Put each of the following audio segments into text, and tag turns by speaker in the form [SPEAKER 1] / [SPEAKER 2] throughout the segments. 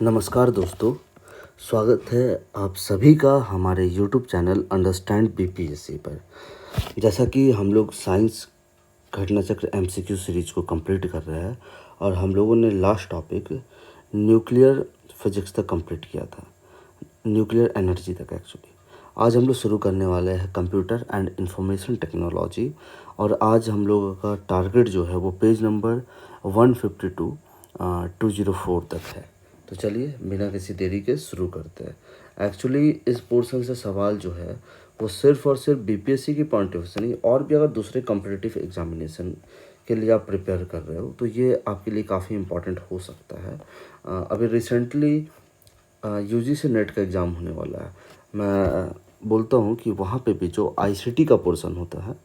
[SPEAKER 1] नमस्कार दोस्तों, स्वागत है आप सभी का हमारे यूट्यूब चैनल अंडरस्टैंड बीपीएससी पर। जैसा कि हम लोग साइंस घटना चक्र एमसीक्यू सीरीज को कंप्लीट कर रहे हैं और हम लोगों ने लास्ट टॉपिक न्यूक्लियर फिजिक्स तक कंप्लीट किया था, न्यूक्लियर एनर्जी तक एक्चुअली। आज हम लोग शुरू करने वाले हैं कंप्यूटर एंड इंफॉर्मेशन टेक्नोलॉजी और आज हम लोगों का टारगेट जो है वो पेज नंबर 152 204 तक है। तो चलिए बिना किसी देरी के शुरू करते हैं। एक्चुअली इस पोर्शन से सवाल जो है वो सिर्फ और सिर्फ बीपीएससी की पॉइंट ऑफ व्यू से नहीं, और भी अगर दूसरे कॉम्पिटिटिव एग्जामिनेशन के लिए आप प्रिपेयर कर रहे हो तो ये आपके लिए काफ़ी इम्पोर्टेंट हो सकता है। अभी रिसेंटली यूजीसी नेट का एग्ज़ाम होने वाला है। मैं बोलता हूँ कि वहाँ पे भी जो आईसीटी का पोर्शन होता है,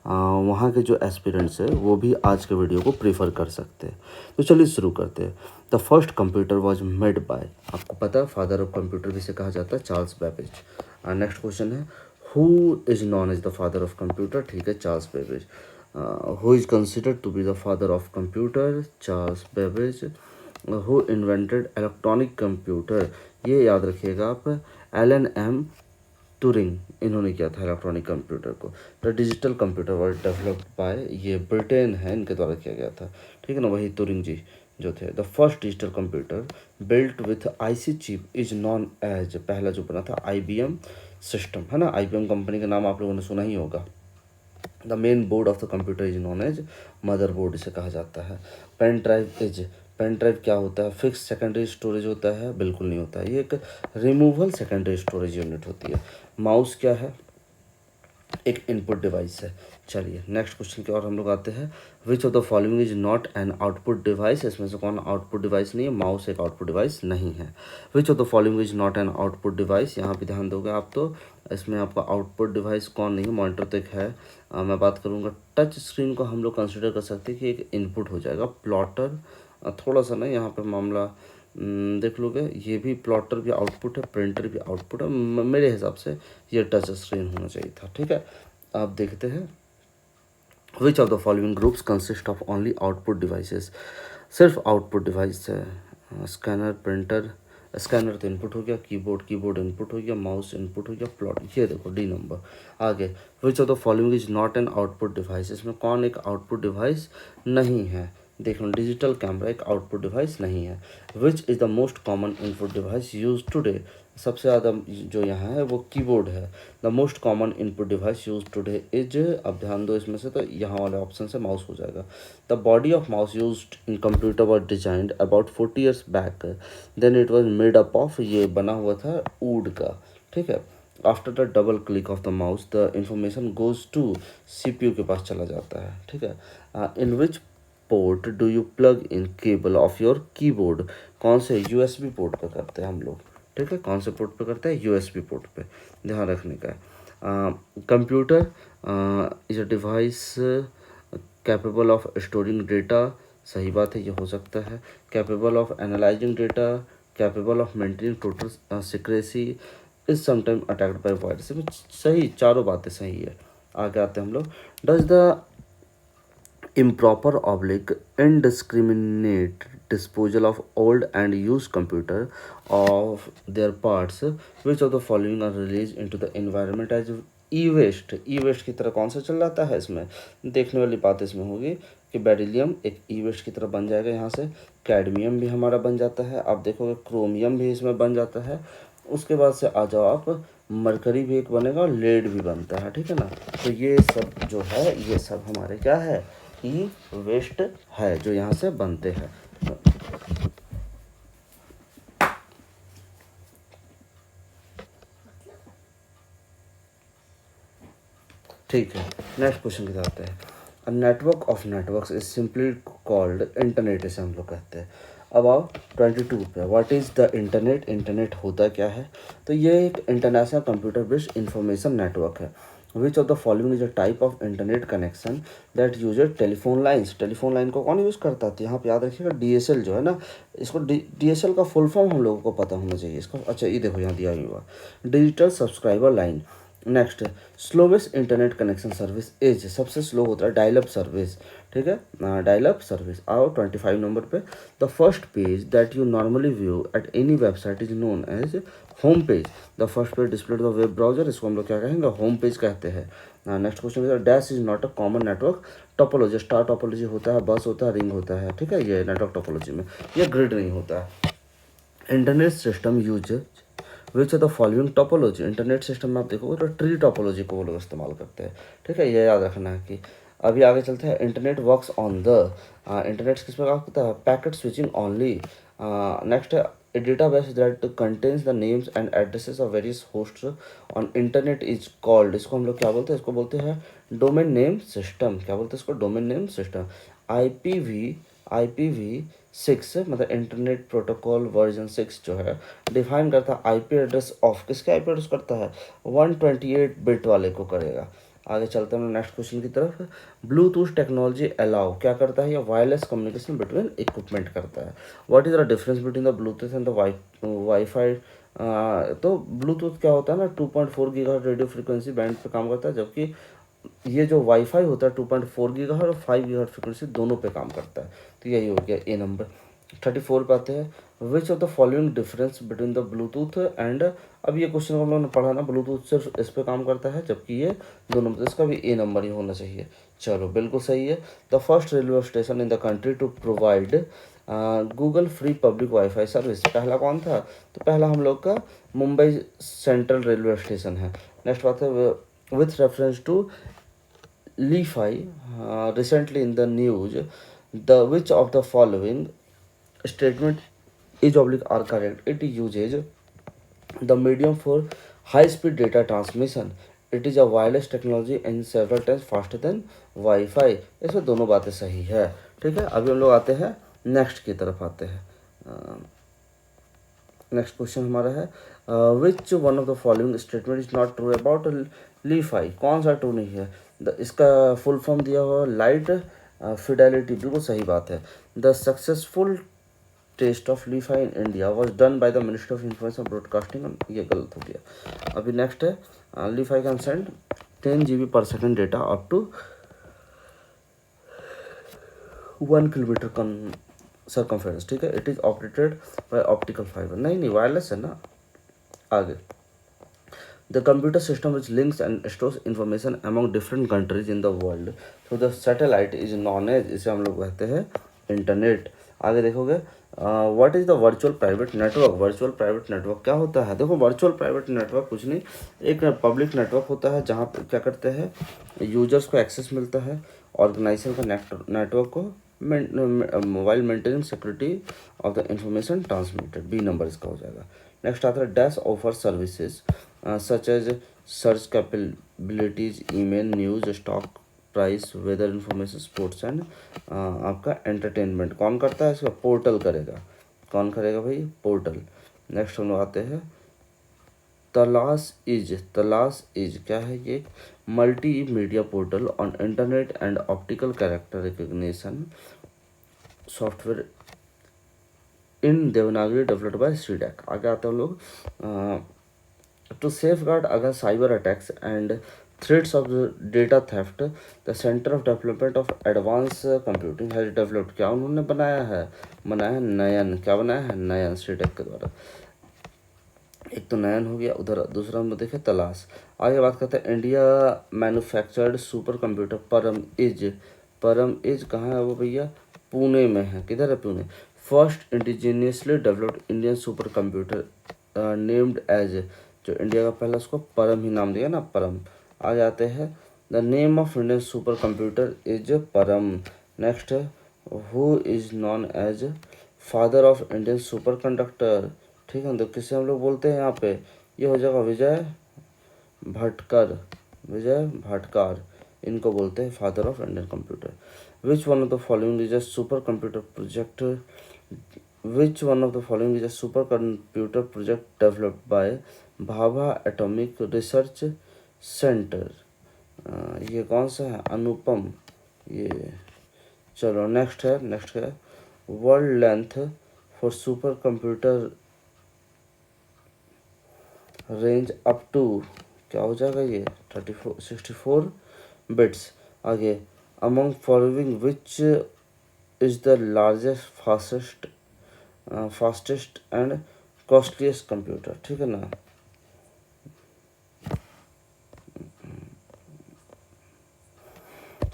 [SPEAKER 1] वहाँ के जो एस्पिरेंट्स है वो भी आज के वीडियो को प्रीफर कर सकते हैं। तो चलिए शुरू करते हैं। The first computer was made by, आपको पता है फादर ऑफ कंप्यूटर भी से कहा जाता है, चार्ल्स बेबेज। नेक्स्ट क्वेश्चन है who is known as the father of computer, ठीक है, Charles Babbage. Who is considered to be the father of computer, Charles Babbage. Who invented electronic computer, ये याद रखिएगा आप, एलन एम टूरिंग, इन्होंने किया था इलेक्ट्रॉनिक कंप्यूटर को। The digital computer word developed by, ये ब्रिटेन है, इनके द्वारा किया गया था, ठीक है ना, वही टूरिंग जी जो थे। The first digital computer built with IC chip is known as, पहला जो बना था आईबीएम सिस्टम, है ना, आईबीएम कंपनी का नाम आप लोगों ने सुना ही होगा। The main board of the computer is known as motherboard, इसे कहा जाता है। Pen drive is, pen drive क्या होता है, फिक्स सेकेंडरी स्टोरेज होता है, बिल्कुल नहीं होता है, ये एक रिमूवल सेकेंडरी स्टोरेज यूनिट होती है। माउस क्या है, एक इनपुट डिवाइस है। चलिए नेक्स्ट क्वेश्चन की ओर हम लोग आते हैं। Which of the following is not an output device, इसमें से कौन आउटपुट डिवाइस नहीं है, माउस एक आउटपुट डिवाइस नहीं है। Which of the following is not an output device, यहाँ पे ध्यान दोगे आप तो इसमें आपका आउटपुट डिवाइस कौन नहीं है, मॉनिटर तो एक है। मैं बात करूँगा टच स्क्रीन को हम लोग कंसिडर कर सकते हैं कि एक इनपुट हो जाएगा। प्लॉटर थोड़ा सा ना यहाँ पे मामला देख लोगे, ये भी प्लॉटर भी आउटपुट है, प्रिंटर भी आउटपुट है, मेरे हिसाब से ये टच स्क्रीन होना चाहिए था, ठीक है। आप देखते हैं which of the following groups consist of only output devices, सिर्फ आउटपुट डिवाइस है। स्कैनर, प्रिंटर, स्कैनर तो इनपुट हो गया, कीबोर्ड, कीबोर्ड इनपुट हो गया, माउस इनपुट हो गया, प्लॉट, ये देखो डी नंबर। आगे which of the following is not an output device, इसमें कौन एक आउटपुट डिवाइस नहीं है, देख लो डिजिटल कैमरा एक आउटपुट डिवाइस नहीं है। Which is the most common input device use today, सबसे ज़्यादा जो यहाँ है वो कीबोर्ड है। The most common input device use today is, अब ध्यान दो इसमें से, तो यहाँ वाले ऑप्शन से माउस हो जाएगा। The body of mouse use in computer was designed about 40 years back, then it was made up of, ये बना हुआ था वुड का, ठीक है। After the double click of the mouse the information goes to CPU के पास चला जाता है, ठीक है। In which port do you plug in cable of your keyboard, कौन से यूएसबी पोर्ट पे करते हैं हम लोग, ठीक है, कौन से पोर्ट पे करते हैं, यूएसबी पोर्ट पे, ध्यान रखने का है। Computer is a device capable of storing data, सही बात है, ये हो सकता है। Capable of analysing data, capable of maintaining total secrecy, is sometime attacked by virus, सही, चारों बातें सही है। आगे आते हैं हम लोग। Does the improper oblique indiscriminate disposal of old and used computer of their parts, which of the following are released into the environment as e-waste, e-waste की तरह कौन सा चल जाता है, इसमें देखने वाली बात इसमें होगी कि बेरिलियम एक ई-वेस्ट की तरह बन जाएगा, यहाँ से कैडमियम भी हमारा बन जाता है, आप देखोगे क्रोमियम भी इसमें बन जाता है। उसके बाद से आ जाओ आप, मरकरी भी एक बनेगा और लेड भी बनता है, ठीक है ना। तो ये सब जो है ये सब हमारे क्या है, ई वेस्ट है, जो यहाँ से बनते हैं। ठीक है, नेक्स्ट क्वेश्चन की तरफ आते हैं। A network of networks is simply called internet, इसे हम लोग कहते हैं। अब आओ 22 पे, what is the internet, internet होता क्या है, तो ये एक international computer based information network है। Which of the following is a type of internet connection that uses telephone lines, telephone line को कौन यूज़ करता है, यहाँ पे याद रखिएगा डीएसएल जो है ना, इसको डीएसएल का फुल फॉर्म हम लोगों को पता होना चाहिए इसको। अच्छा ये देखो यहाँ दिया हुआ digital subscriber line, next slowest internet connection service is, सबसे स्लो होता है डायल अप सर्विस, ठीक है, डायल अप सर्विस। आओ 25 नंबर पे, the first page that you normally view at any website is known age home page. The first page display the web browser, इसको हम लोग क्या कहेंगे, होम पेज कहते हैं। Next question, dash is not a common network topology, star topology होता है, बस होता है, रिंग होता है, ठीक है, ये नेटवर्क टोपोलॉजी में ये ग्रिड नहीं होता है। Internet system use which of the following topology, internet system में आप देखोगे तो ट्री टोपोलॉजी को वो लोग इस्तेमाल करते हैं, ठीक है, ये याद रखना है कि अभी आगे चलते हैं। Internet works on the, internet किस पर काम करता है, पैकेट स्विचिंग ओनली। नेक्स्ट है a database that contains the names and addresses of various hosts on internet is called, इसको हम लोग क्या बोलते हैं, इसको बोलते हैं डोमेन नेम सिस्टम। क्या बोलते हैं इसको, डोमेन नेम सिस्टम। IPv6 मतलब इंटरनेट प्रोटोकॉल वर्जन 6 जो है डिफाइन करता है आईपी एड्रेस ऑफ, किसके आईपी एड्रेस करता है, 128 बिट वाले को करेगा। आगे चलते हैं नेक्स्ट क्वेश्चन की तरफ। ब्लूटूथ टेक्नोलॉजी अलाउ क्या करता है, या वायरलेस कम्युनिकेशन बिटवीन इक्विपमेंट करता है। What is the difference between the Bluetooth and the wifi. तो ब्लूटूथ क्या होता है ना, 2.4 गीगाहर्ट्ज रेडियो फ्रीक्वेंसी बैंड पे काम करता है, जबकि ये जो वाईफाई होता है 2.4 गीगाहर्ट्ज और 5 गीगाहर्ट्ज फ्रीक्वेंसी दोनों पे काम करता है। तो यही हो गया ए नंबर। 34 पे आते हैं, which of the following difference between the Bluetooth and, अब ये क्वेश्चन हम लोगों ने पढ़ा ना, ब्लूटूथ सिर्फ इस पे काम करता है, जबकि ये दोनों, तो इसका भी ए नंबर ही होना चाहिए। चलो बिल्कुल सही है। The first railway station in the country to provide Google free public wifi service, पहला कौन था, तो पहला हम लोग का मुंबई सेंट्रल रेलवे स्टेशन है। नेक्स्ट बात है, with reference to Li-Fi, recently in the news, the which of the following statement is oblique are correct? It uses the medium for high-speed data transmission. It is a wireless technology and several times faster than Wi-Fi. इसमें दोनों बातें सही है, ठीक है। अभी हम लोग आते हैं नेक्स्ट की तरफ आते हैं। नेक्स्ट क्वेश्चन हमारा है, which one of the following statement is not true about LiFi, कौन सा ट्रू नहीं है। इसका फुल फॉर्म दिया हुआ लाइट फिडेलिटी, बिल्कुल सही बात है। The successful test of LiFi in India was done by the minister of information broadcasting, ये गलत हो गया। अभी नेक्स्ट है, LiFi can send 10 GB per second data up to 1 kilometre circumference, ठीक है। It is operated by optical fibre, नहीं wireless है ना। आगे, the computer system which links and stores information among different countries in the world through the satellite is known as, इसे हम लोग कहते हैं इंटरनेट। आगे देखोगे, what is the virtual private network, virtual private network क्या होता है। देखो वर्चुअल प्राइवेट नेटवर्क कुछ नहीं, एक पब्लिक नेटवर्क होता है जहाँ पे क्या करते हैं, यूजर्स को एक्सेस मिलता है ऑर्गेनाइजेशन का नेटवर्क को, mobile maintaining security of the information transmitted, B number इसका हो जाएगा। नेक्स्ट आता है, dash offer services such as search capabilities, email, news, stock price, weather information, sports and आपका एंटरटेनमेंट। कौन करता है इसका, पोर्टल करेगा। कौन करेगा भाई, पोर्टल। नेक्स्ट हम लोग आते हैं, तलाश इज क्या है, ये multimedia portal on internet and optical character recognition software in Devanagari developed by CDAC. आगे आते हैं लोग, to safeguard against cyber attacks and threats of data theft the centre of development of advance computing has developed, क्या उन्होंने बनाया है नयन। क्या बनाया है, नयन, सीडैक के द्वारा। एक तो नयन हो गया, उधर दूसरा हम देखें तलाश। आगे बात करते हैं, India manufactured super computer Param is कहाँ है वो भैया, पुणे में है। किधर है, Pune. First indigenously developed Indian super computer named as, जो इंडिया का पहला, उसको परम ही नाम दिया ना, परम। आ जाते हैं, the name of Indian super computer is Param. Next है, who is known as father of Indian super conductor, ठीक है। तो किसे हम लोग बोलते हैं यहाँ पे, ये हो जाएगा विजय भटकर, इनको बोलते हैं father of Indian computer. Which one of the following is a super computer project, which one of the following is a super computer project developed by Bhabha atomic research centre, ये कौन सा है, अनुपम, ये। चलो नेक्स्ट है world length for super computer range up to क्या हो जाएगा ये 64 बिट्स। आगे among following which is the largest fastest and costliest computer, ठीक है ना।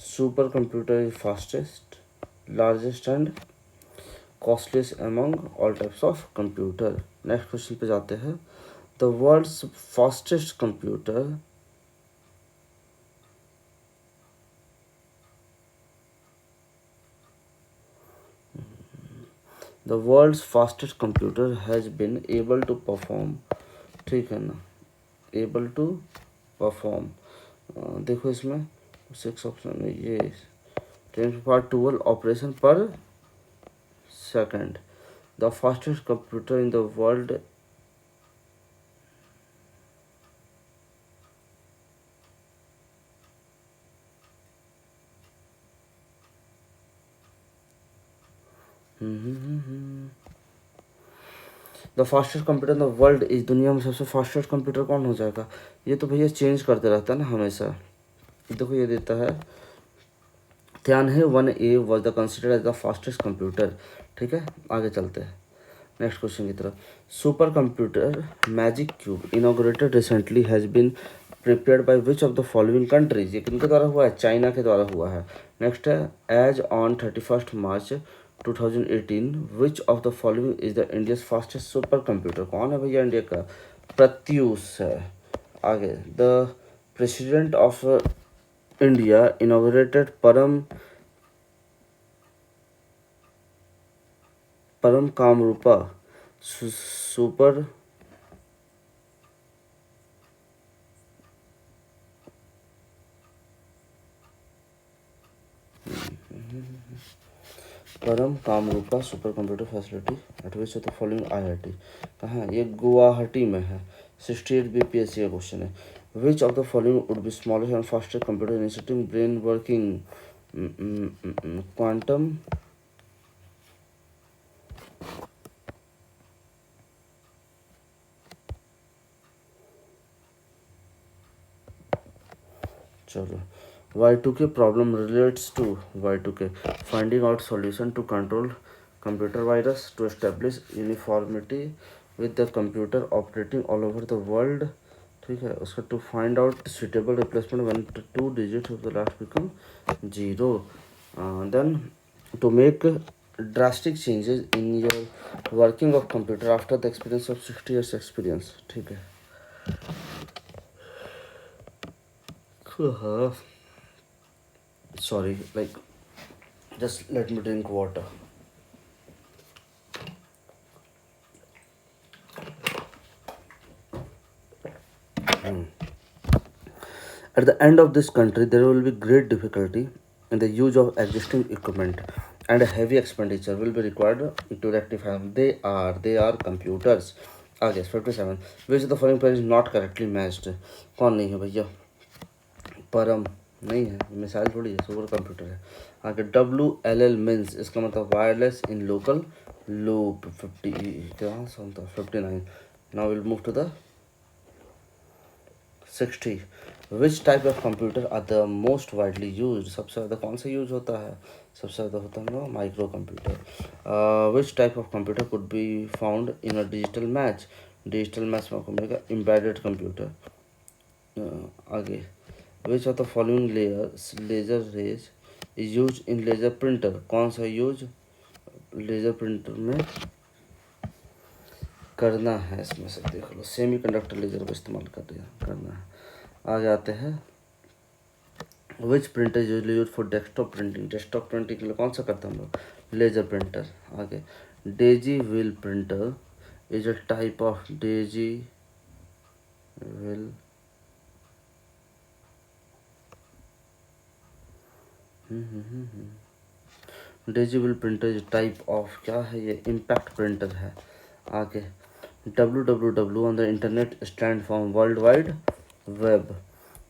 [SPEAKER 1] Super computer is fastest, largest and costliest among all types of computer. Next question पे जाते हैं। The world's fastest computer the world's fastest computer has been able to perform, ठीक है ना, able to perform. देखो इसमें 6 ऑप्शन है, ये 10^12 ऑपरेशन पर second. The fastest computer in the world the fastest computer in the world इस दुनिया में सबसे फास्टेस्ट कंप्यूटर कौन हो जाएगा। ये तो भैया चेंज करते रहता है ना हमेशा। देखो ये देता है ध्यान है 1A was the considered as the fastest computer, ठीक है। आगे चलते हैं नेक्स्ट क्वेश्चन की तरफ। Super computer magic cube inaugurated recently has been prepared by which of the following countries. ये किनके द्वारा हुआ है, चाइना के द्वारा हुआ है। नेक्स्ट है as on 31 March 2018 which of the following is the India's fastest super computer. कौन है भैया इंडिया का, प्रत्यूष है। आगे the president of India inaugurated Param Kamrupa super Param Kamrupa super computer facility at which of the following IIT। कहाँ है ये, गुवाहाटी में है। 68 BPSC का क्वेश्चन है। Which of the following would be smallest and fastest computer initiative brain working quantum चलो Y2K problem relates to Y2K finding out solution to control computer virus to establish uniformity with the computer operating all over the world, ठीक है। उसका to find out suitable replacement when the 2 digits of the last become 0, then to make drastic changes in your working of computer after the experience of 60 years experience, ठीक है। Sorry, like just let me drink water. At the end of this country, there will be great difficulty in the use of existing equipment, and a heavy expenditure will be required to rectify them. They are computers. आगे 57 which of the following pair is not correctly matched। कौन नहीं है भैया, परम नहीं है, missile थोड़ी है, सुपर कंप्यूटर है। आगे WLL मीन्स इसका मतलब वायरलेस इन लोकल लूप। 50 क्या 59। Now will move to the 60 which type of computer are the most widely use. सबसे ज़्यादा कौन सा यूज होता है, सबसे ज़्यादा होता है micro computer. Which type of computer could be found in a digital match. Digital match में आपको मिलेगा एम्बेडेड कंप्यूटर। आगे which of the following laser rays is use in laser printer. कौन सा यूज लेजर प्रिंटर में करना है, इसमें से देख लो, सेमी कंडक्टर लेजर का इस्तेमाल करना है। आगे आते हैं विच printer usually use for desktop printing. Desktop printing के लिए कौन सा करता है हम लोग, लेजर प्रिंटर। आगे Daisy wheel printer is a type of Daisy wheel Daisy wheel printer type of क्या है ये, इम्पैक्ट प्रिंटर है। आगे www on the internet stand for world wide web,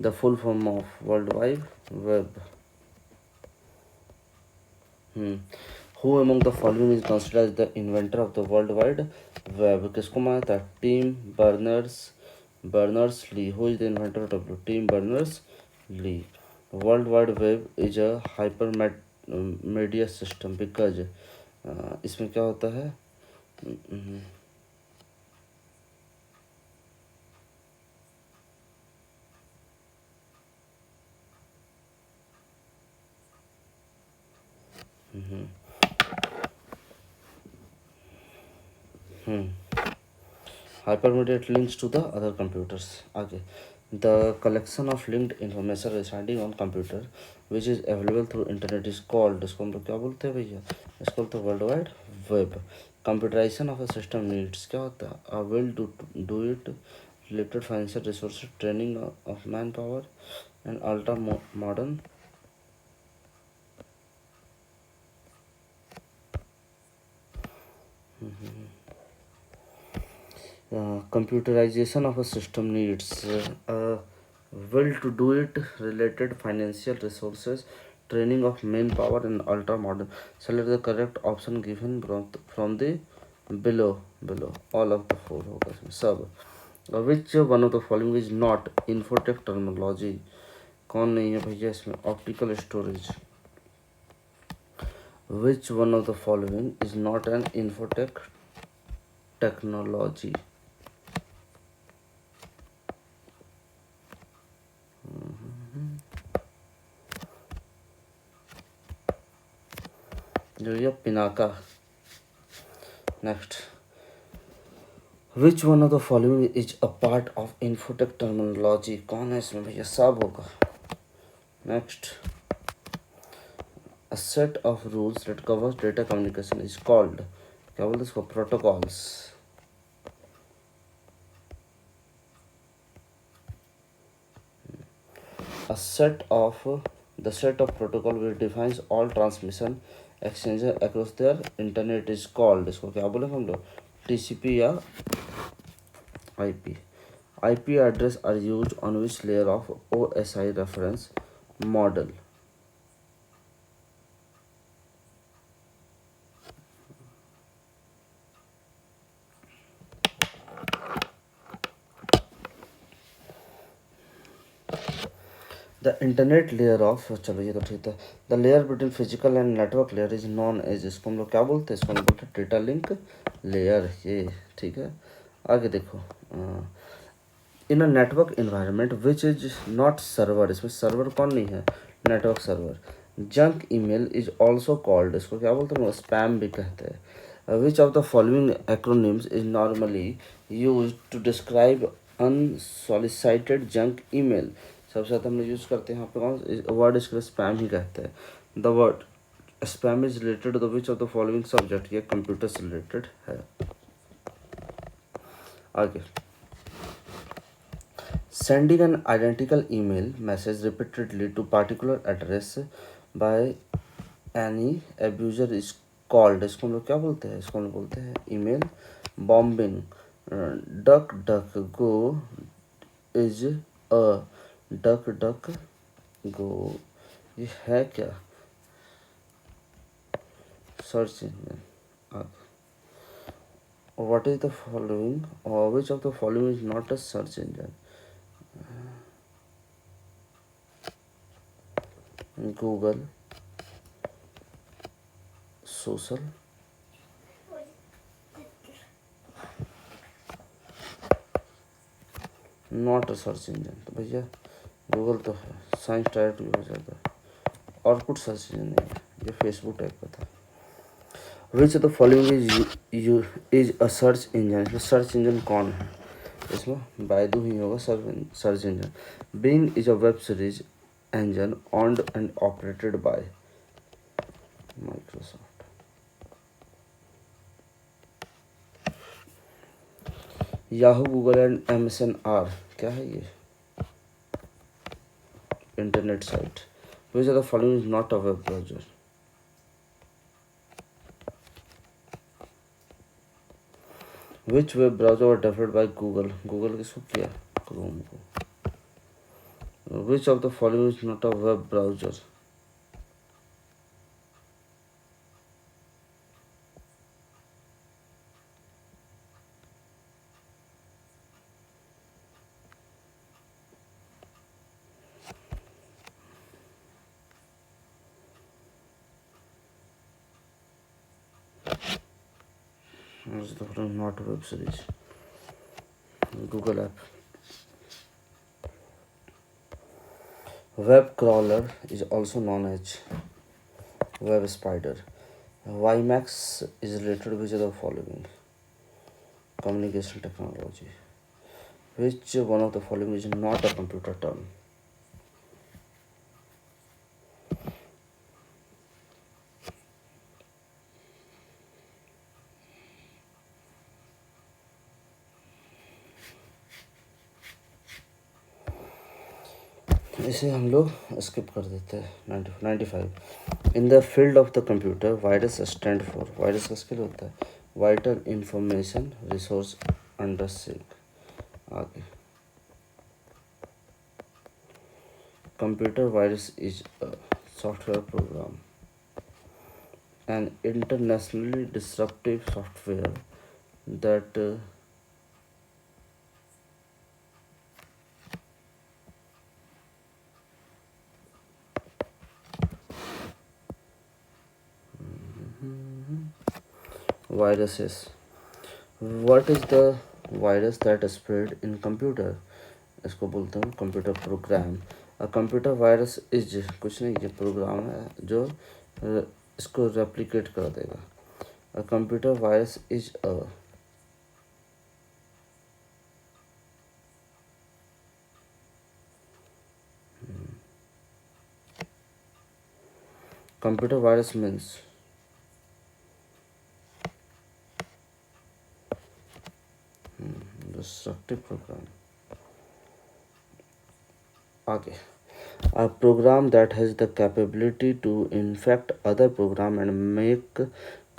[SPEAKER 1] the full form of world wide web. Who among the following is considered the inventor of the world wide web. किसको माना था, Tim Berners Berners-Lee. Who is the inventor of W? Tim Berners-Lee. World Wide Web is a hypermedia system because इसमें क्या होता है? Hypermedia links to the other computers. आगे, the collection of linked information residing on computer which is available through internet is called, इसको हम लोग क्या बोलते हैं भैया? इसको बोलते हैं world wide web. Computerization of a system needs क्या होता है? A will do it, limited financial resources, training of manpower, and ultra modern computerization of a system needs a will to do it, related financial resources, training of manpower, and ultra modern. Select the correct option given from the below all of the four होगा इसमें सब. Which one of the following is not infotech terminology? कौन नहीं है भैया इसमें? Optical storage. Which one of the following is not an infotech technology? जो ये Pinaka. Next. Which one of the following is a part of infotech terminology? कौन है इसमें भैया? सब होगा. Next. A set of rules that covers data communication is called, क्या बोलते हैं इसको? Protocols. The set of protocol which defines all transmission exchange across their internet is called, इसको क्या बोले हम लोग? TCP या IP. IP address are used on which layer of OSI reference model? The internet layer of, चलो ये तो ठीक है. The layer between physical and network layer is known as, इसको हम लोग क्या बोलते हैं? इसको हम लोग बोलते हैं डेटा लिंक लेयर. ये ठीक है. आगे देखो. In a network environment which is not server, इसमें सर्वर कौन नहीं है? Network server. Junk email is also called, इसको क्या बोलते हैं? स्पैम भी कहते हैं. Which of the following acronyms is normally use to describe unsolicited junk email? सबसे ज़्यादा हम लोग यूज़ करते हैं यहाँ पे कौन वर्ड? इसके लिए स्पैम ही कहते हैं. The word spam is related to the which of the following subject? ये कंप्यूटर से रिलेटेड है. आगे. Sending an identical email message repeatedly to particular address by any abuser is called, इसको हम लोग क्या बोलते हैं? इसको हम लोग बोलते हैं email bombing. Duck duck go is a duck duck go, ये है क्या? Search engine. What is the following or which of the following is not a search engine? Google, social, not a search engine. तो भैया Google तो है, science direct भी हो जाता है. और कुछ सर्च इंजन नहीं है, ये फेसबुक टाइप का था. Which of the following is a search engine? इसमें सर्च इंजन कौन है? इसमें बायदू ही होगा search engine. Bing is a web series engine owned and operated by Microsoft. Yahoo, Google and MSN are क्या है ये? Internet site. Which of the following is not a web browser? Which web browser was developed by Google? Google किसको किया? Chrome को. Which of the following is not a web browser? Not a web series. Google app. Web crawler is also known as web spider. WiMAX is related with the following: communication technology. Which one of the following is not a computer term? इसे हम लोग skip कर देते हैं। 95 in the field of the computer virus stand for, virus का skill होता है vital information resource under sink. आगे computer virus is a software program an internationally disruptive software that viruses. What is the virus that spread in computer? इसको बोलते हैं computer program. A computer virus is कुछ नहीं, ये programme है जो इसको रेप्लिकेट कर देगा। A computer virus is a computer virus means destructive program. आगे a program that has the capability to infect other program and make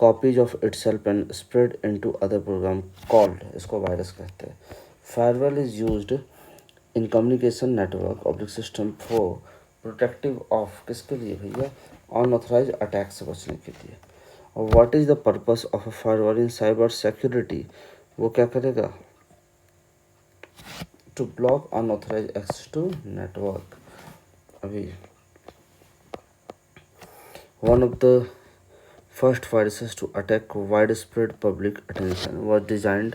[SPEAKER 1] copies of itself and spread into other program called, इसको virus कहते हैं। firewall is used in communication network object system for protective of, किसके लिए भैया? unauthorized attack से बचने के लिए। और what is the purpose of a firewall in cyber security? वो क्या करेगा? to block unauthorized access to network। अभी one of the first viruses to attack widespread public attention was designed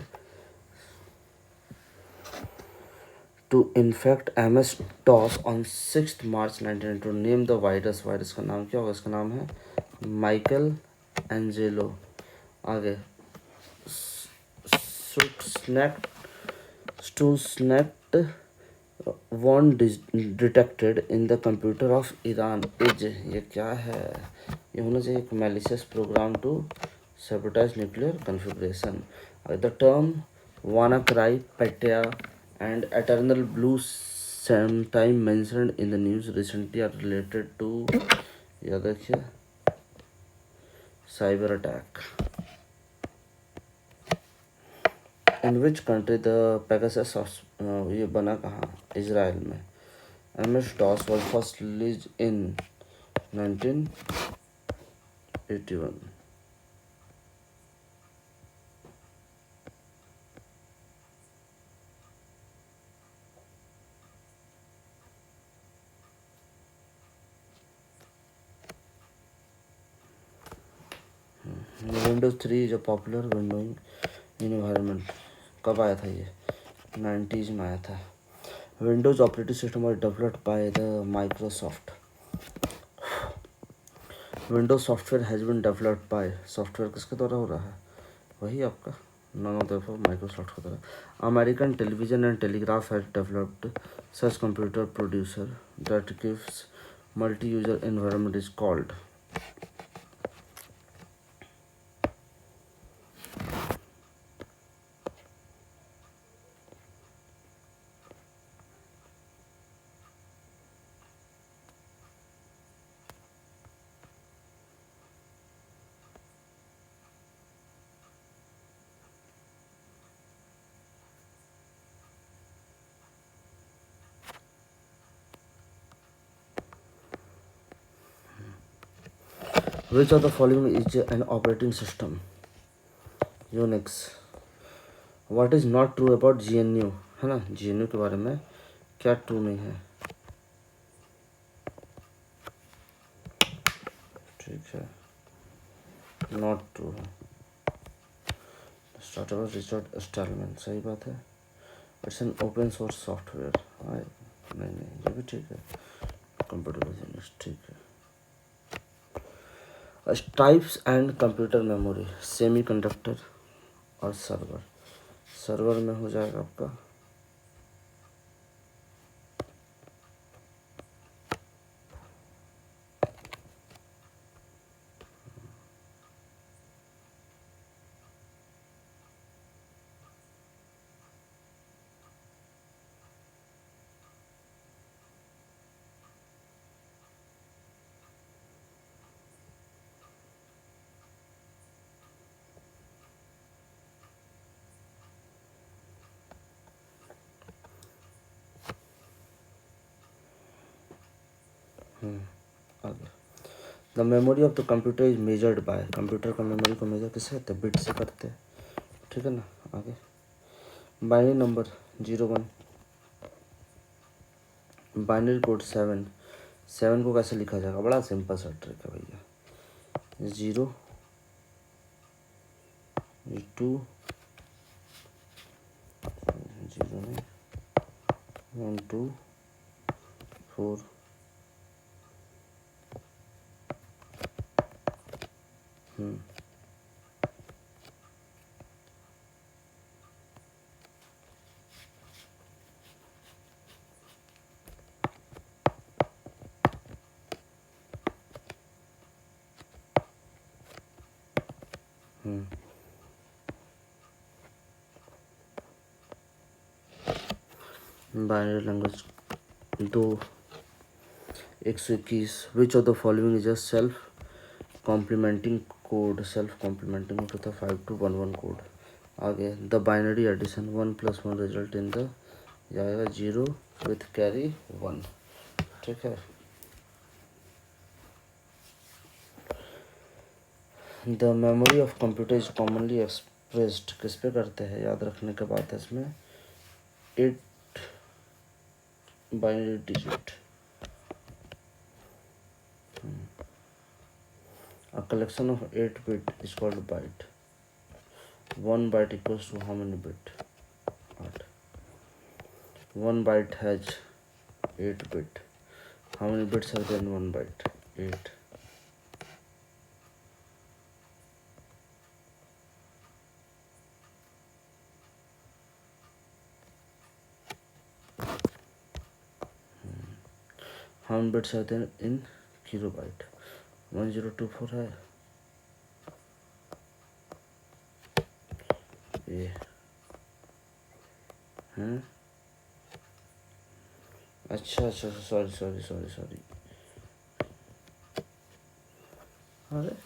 [SPEAKER 1] to infect MS-DOS on 6th March 1992। Name the virus, virus का नाम क्या होगा? इसका नाम है माइकल एंजेलो। आगे Stuxnet when detected in the computer of Iran is, ये क्या है? ये होना चाहिए एक malicious program to sabotage nuclear configuration. The term WannaCry Petya and Eternal Blue sometime mentioned in the news recently are related to, याद रखिए, cyber attack. In which country the Pegasus ये बना कहाँ? इजराइल में। MS DOS was first released in 1981। Windows 3 जो popular windowing environment कब आया था? ये 90s में आया था। Windows operating system was developed by the Microsoft। Windows software has been developed by, software किसके द्वारा हो रहा है? वही आपका नॉन ऑफ माइक्रोसॉफ्ट के द्वारा। American television and telegraph has developed such computer producer that gives multi user environment is called. Which of the following is an operating system? Unix। What is not true about GNU? है ना, GNU के बारे में क्या true नहीं है? ठीक है, नॉट ट्रू है। स्टार्टअप रिचर्ड स्टॉलमैन, सही बात है। It's an open source software. हाँ नहीं ये भी ठीक है, कंप्यूटर बिजनेस ठीक है। Types and computer memory, semi conductor और सर्वर। सर्वर में हो जाएगा आपका आगे। The memory of the computer is measured by, computer का मेमोरी को मेजर किससे करते हैं, बिट से करते हैं, ठीक है ना। आगे बाइनरी नंबर 01, बाइनरी कोड 7, 7 को कैसे लिखा जाएगा, बड़ा सिंपल सा ट्रिक है भैया। 0 2 0 नहीं 1 2 4 binary language 2 121, which of the following is a self complementing code, self complementing होता है 5211 कोड। आगे the binary addition 1 + 1 result in the जाएगा 0 विथ कैरी 1, ठीक है। The memory of computer is commonly expressed, किस पे करते हैं, याद रखने के बाद है इसमें 8 binary digit. A collection of 8 bit is called byte. 1 byte equals to how many bit? 8. 1 byte has 8 bit. How many bits are there in 1 byte? 8. How many bits are there in kilobyte? 1024 है ये हैं। अच्छा sorry अरे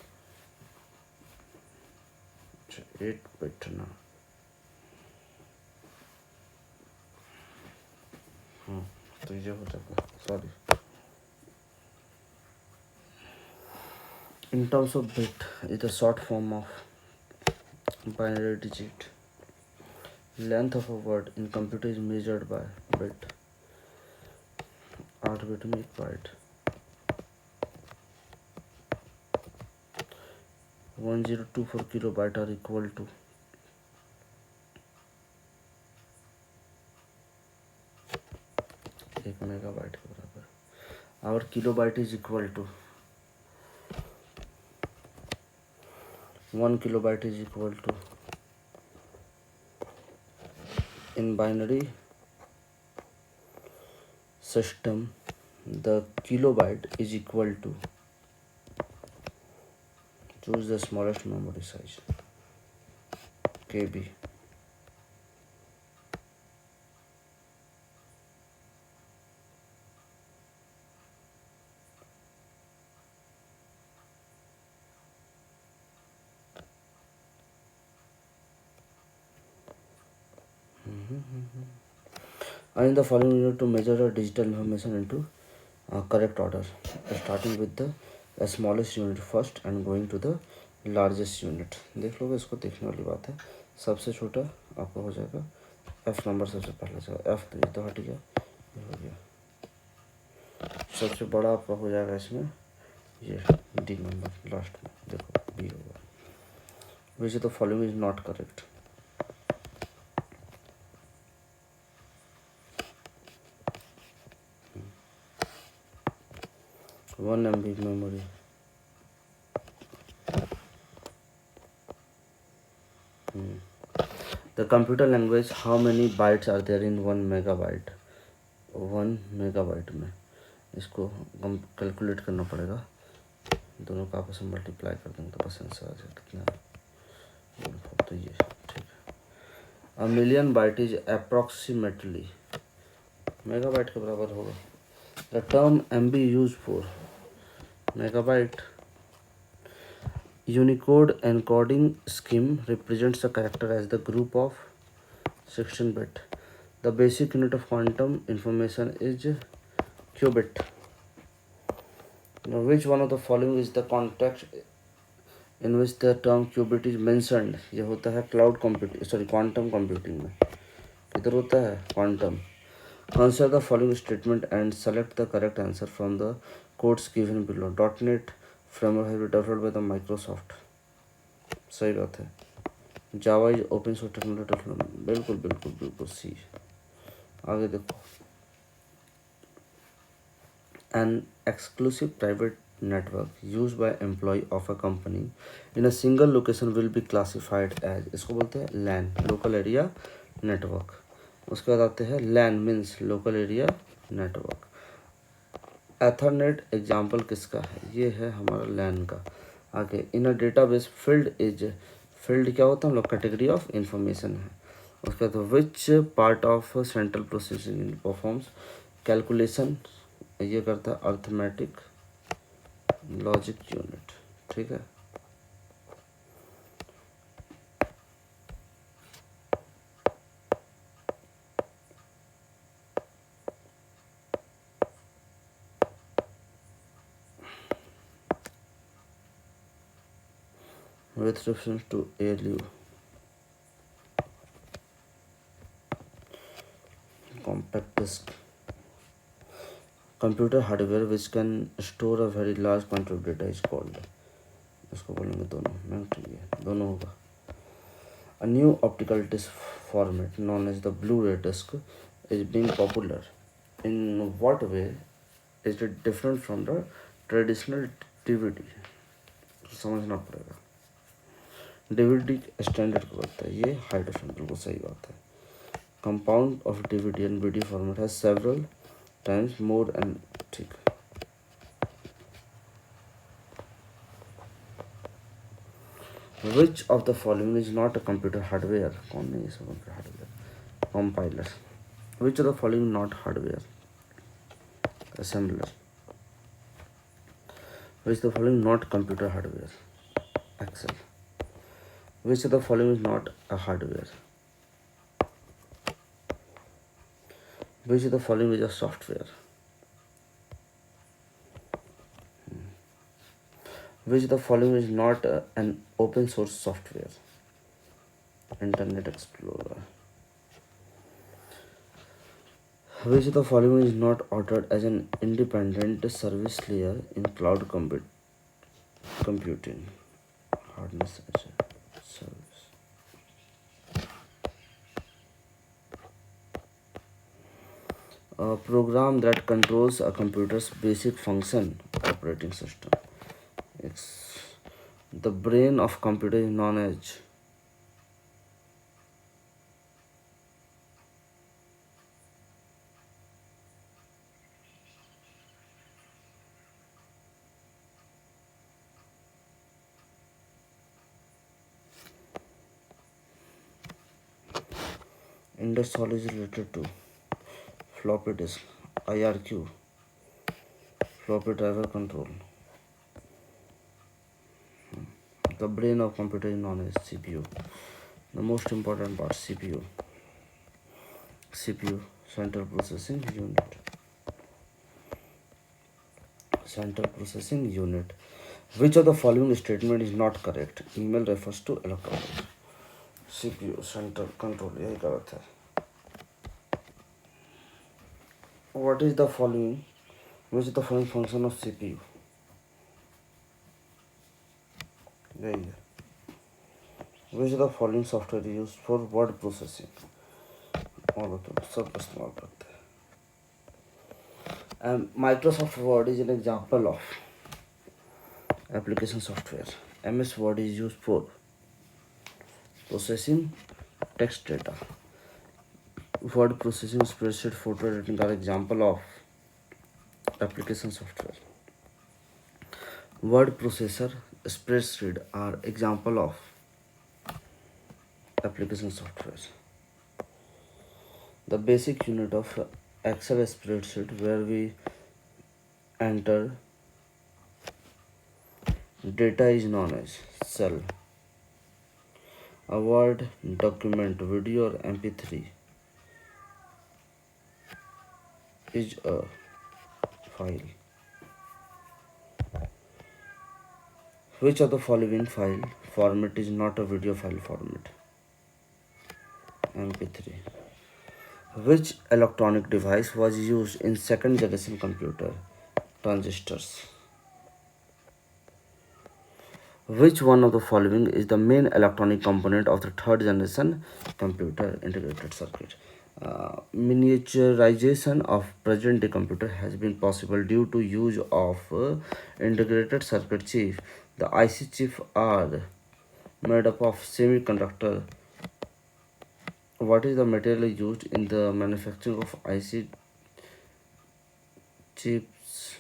[SPEAKER 1] 8 bit ना, तो ये हो जाएगा, sorry. In terms of bit is the short form of binary digit. Length of a word in computer is measured by bit. 8 bit में 1 byte। 1024 kilobyte are equal to 1 megabyte के बराबर। और kilobyte is equal to 1 kilobyte is equal to, in binary system the kilobyte is equal to, choose the smallest memory size, KB। And in the following unit to measure the digital information into correct order, starting with the smallest unit first and going to the largest unit। देख लोगे, इसको देखने वाली बात है। सबसे छोटा आपका हो जाएगा F नंबर, सबसे पहले जाएगा F, ये तो हट गया, ये हो गया। सबसे बड़ा आपका हो जाएगा इसमें ये D नंबर लास्ट में, देखो B होगा। विच the following is not correct, 1 MB memory. The computer language, how many bytes are there in 1 megabyte? 1 megabyte में इसको हम कैलकुलेट करना पड़ेगा, दोनों का आपस में मल्टीप्लाई कर देंगे तो बस आंसर आ जाएगा कितना है। तो ये ठीक है। A million byte is approximately megabyte के बराबर होगा। The term MB use for megabyte Unicode encoding scheme represents a character as the group of 16 bit. The basic unit of quantum information is qubit. Now, which one of the following is the context in which the term qubit is mentioned? ये होता है cloud computing, sorry quantum computing में। किधर होता है? Quantum. Answer the following statement and select the correct answer from the codes given below. .NET framework has been developed by the Microsoft. सही बात है। Java is open source technology, बिल्कुल बिल्कुल बिल्कुल सी। आगे देखो, an exclusive private network use by employ of a company in a single location will be classified as, इसको बोलते हैं लैन, लोकल एरिया नेटवर्क। उसके बाद आते हैं LAN means local area network. Ethernet example किसका है? ये है हमारा लैन का। आगे, in a database field is, field क्या होता है? हम लोग कैटेगरी ऑफ इंफॉर्मेशन है। उसके बाद which part of central processing performs calculation, ये करता है अर्थमेटिक लॉजिक यूनिट। ठीक है। With reference to ALU, compact disk, computer hardware which can store a very large quantity of data is called, इसको बोलेंगे दोनों, मैं ठीक है दोनों होगा। A new optical disc format known as the Blu-ray disc is being popular. In what way is it different from the traditional DVD? समझना पड़ेगा। DVD स्टैंडर्ड को बोलता है, ये हाई डेफिनेशन, बिल्कुल सही बात है। Compound of DVD and video format has several times more and ठीक है। Which of the following is not a computer hardware? कौन नहीं है computer hardware? Compiler. Which of the following not hardware? Assembler. Which of the following not computer hardware? Excel. Which of the following is not a hardware? Which of the following is a software? Which of the following is not an open source software? Internet Explorer. Which of the following is not ordered as an independent service layer in cloud computing? Hardness as a service. A program that controls a computer's basic function, operating system. It's the brain of computer is known as Indus Hall is related to floppy disk, IRQ, floppy driver control. The brain of computer is known as CPU. The most important part, CPU. CPU, Central Processing Unit. Central Processing Unit. Which of the following statement is not correct? Email refers to electronics. CPU, Central Control, यही गलत है। What is the following? Which is the following function of CPU? यही है। Which of the following software is used for word processing? और तो सब इस्तेमाल करते हैं। Microsoft Word is an example of application software. MS Word is used for processing text data. Word processing, spreadsheet, photo editing are example of application software. Word processor, spreadsheet are example of application software. The basic unit of Excel spreadsheet where we enter data is known as cell. A Word document, video or MP3 is a file. Which of the following file format is not a video file format? MP3. Which electronic device was used in second generation computer? Transistors. Which one of the following is the main electronic component of the third generation computer integrated circuit? Miniaturization of present day computer has been possible due to use of integrated circuit chip. The IC chip are made up of semiconductor. What is the material used in the manufacturing of IC chips?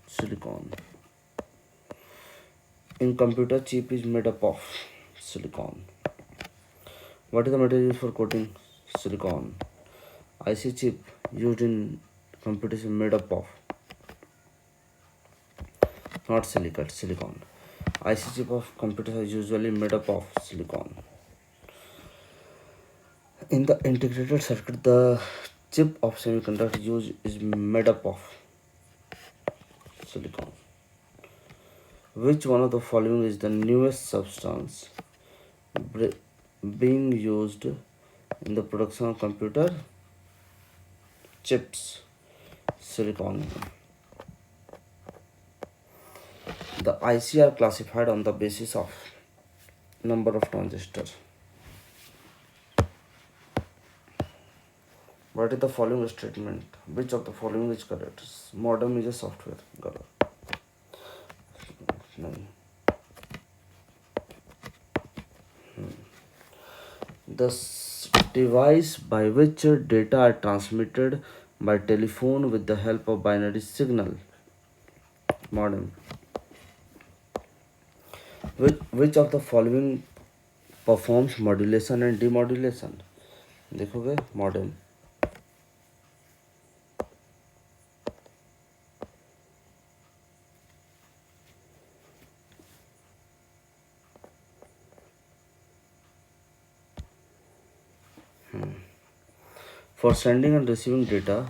[SPEAKER 1] Silicon. In computer, chip is made up of silicon. What is the material used for coating? Silicon. IC chip used in computer is made up of not silicate, silicon. IC chip of computers are usually made up of silicon. In the integrated circuit, the chip of semiconductor used is made up of silicon. Which one of the following is the newest substance being used in the production of computer chips? Silicon. The IC are classified on the basis of number of transistors. What is the following statement? Which of the following is correct? Modem is a software. Correct. No. The device by which data are transmitted by telephone with the help of binary signal. Modem. Which of the following performs modulation and demodulation? देखोगे modem. For sending and receiving data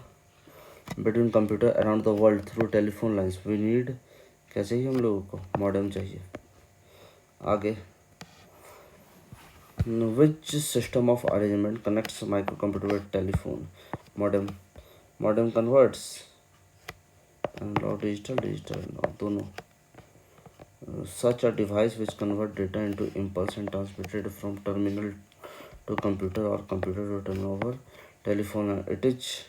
[SPEAKER 1] between computer around the world through telephone lines, we need क्या चाहिए हम लोगों को? Modem चाहिए. आगे. Which system of arrangement connects microcomputer with telephone? Modem. Modem converts analog digital no, दोनों. Such a device which convert data into impulse and transmitted from terminal to computer or computer to terminal over telephone. It is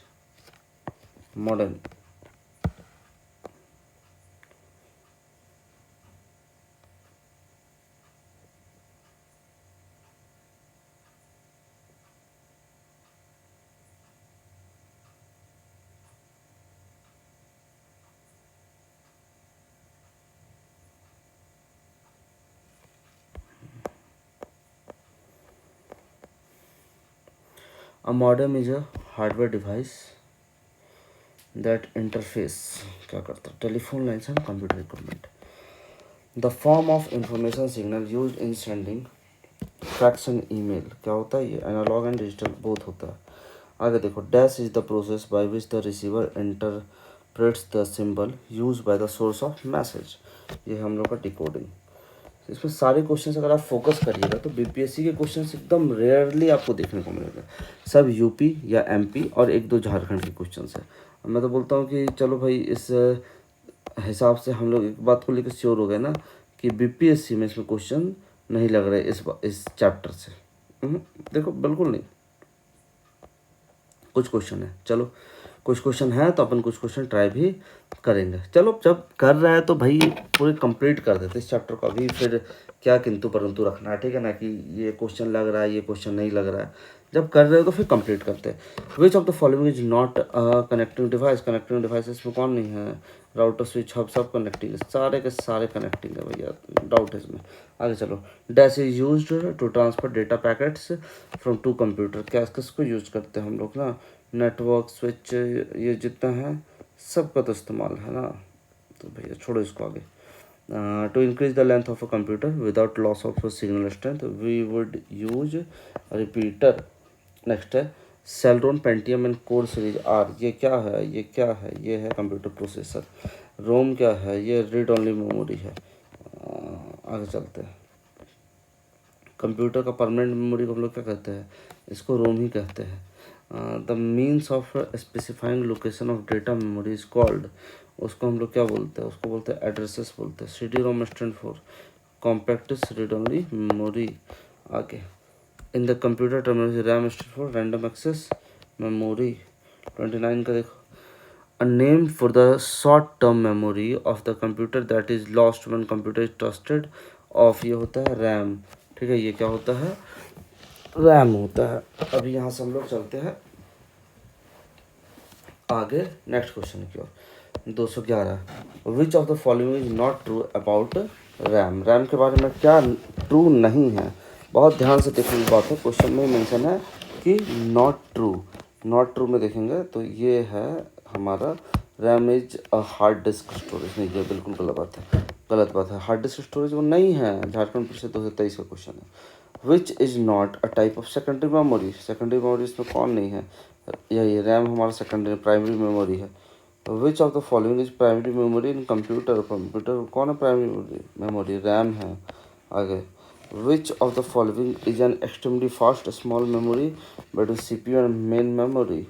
[SPEAKER 1] modem. A modem is a hardware device that interface क्या करता है telephone lines and computer equipment. The form of information signal used in sending fax and email क्या होता है ये analog and digital both होता है. आगे देखो dash is the process by which the receiver interprets the symbol used by the source of message. ये हम लोग का decoding. इसमें सारे क्वेश्चंस अगर आप फोकस करिएगा तो बीपीएससी के क्वेश्चंस एकदम रेयरली आपको देखने को मिलेगा. सब यूपी या एमपी और एक दो झारखंड के क्वेश्चंस है. मैं तो बोलता हूँ कि चलो भाई इस हिसाब से हम लोग एक बात को लेकर श्योर हो गए ना कि बीपीएससी में इसमें क्वेश्चन नहीं लग रहे इस चैप्टर से। देखो बिल्कुल नहीं, कुछ क्वेश्चन है, चलो कुछ क्वेश्चन है तो अपन कुछ क्वेश्चन ट्राई भी करेंगे। चलो जब कर रहा है तो भाई पूरे कंप्लीट कर देते इस चैप्टर को, अभी फिर क्या किंतु परंतु रखना है, ठीक है ना, कि ये क्वेश्चन लग रहा है ये क्वेश्चन नहीं लग रहा है। जब कर रहे हो तो फिर कंप्लीट करते हैं। Which of the following is not connecting device, connecting device इसमें कौन नहीं है, राउटर स्विच हब सब कनेक्टिंग है, सारे के सारे कनेक्टिंग है भैया, डाउट है इसमें। आगे चलो, dash is use to transfer data packets from two computer, क्या किसको यूज करते हैं हम लोग ना, नेटवर्क स्विच ये जितना है सबका तो इस्तेमाल है ना, तो भैया छोड़ो इसको आगे। To increase the length of a computer without loss of signal strength we would use repeater. Next है Celeron Pentium and core series are, ये क्या है, ये क्या है, ये है कंप्यूटर प्रोसेसर। रोम क्या है, ये रीड ओनली मेमोरी है। आगे चलते हैं, कंप्यूटर का परमानेंट मेमोरी को हम लोग क्या कहते हैं, इसको रोम ही कहते हैं। The means of specifying location of data memory is called, उसको हम लोग क्या बोलते हैं, उसको बोलते हैं एड्रेसेस बोलते हैं। C D ROM stand for compact read only memory. आगे, in the computer terminology RAM stand for random access memory. 29 का देखो, a name for the short term memory of the computer that is lost when computer is trusted off, ये होता है RAM, ठीक है, ये क्या होता है, रैम होता है। अभी यहाँ से हम लोग चलते हैं आगे नेक्स्ट क्वेश्चन की ओर। 211, विच of the following is not true about RAM, RAM के बारे में क्या ट्रू नहीं है, बहुत ध्यान से देखने की बात है, क्वेश्चन में मेंशन है कि नॉट ट्रू, नॉट ट्रू में देखेंगे तो ये है हमारा RAM is a hard disk storage, नहीं ये बिल्कुल गलत बात है, गलत बात है, हार्ड डिस्क स्टोरेज वो नहीं है, झारखंड परिषद 2023 का क्वेश्चन है। Which is not a type of secondary memory, secondary memory इसमें कौन नहीं है, यही रैम हमारा सेकेंडरी प्राइमरी मेमोरी है। Which of the following is primary memory in computer, computer कौन है प्राइमरी मेमोरी, रैम है। आगे, which of the following is an extremely fast small memory between CPU and main memory,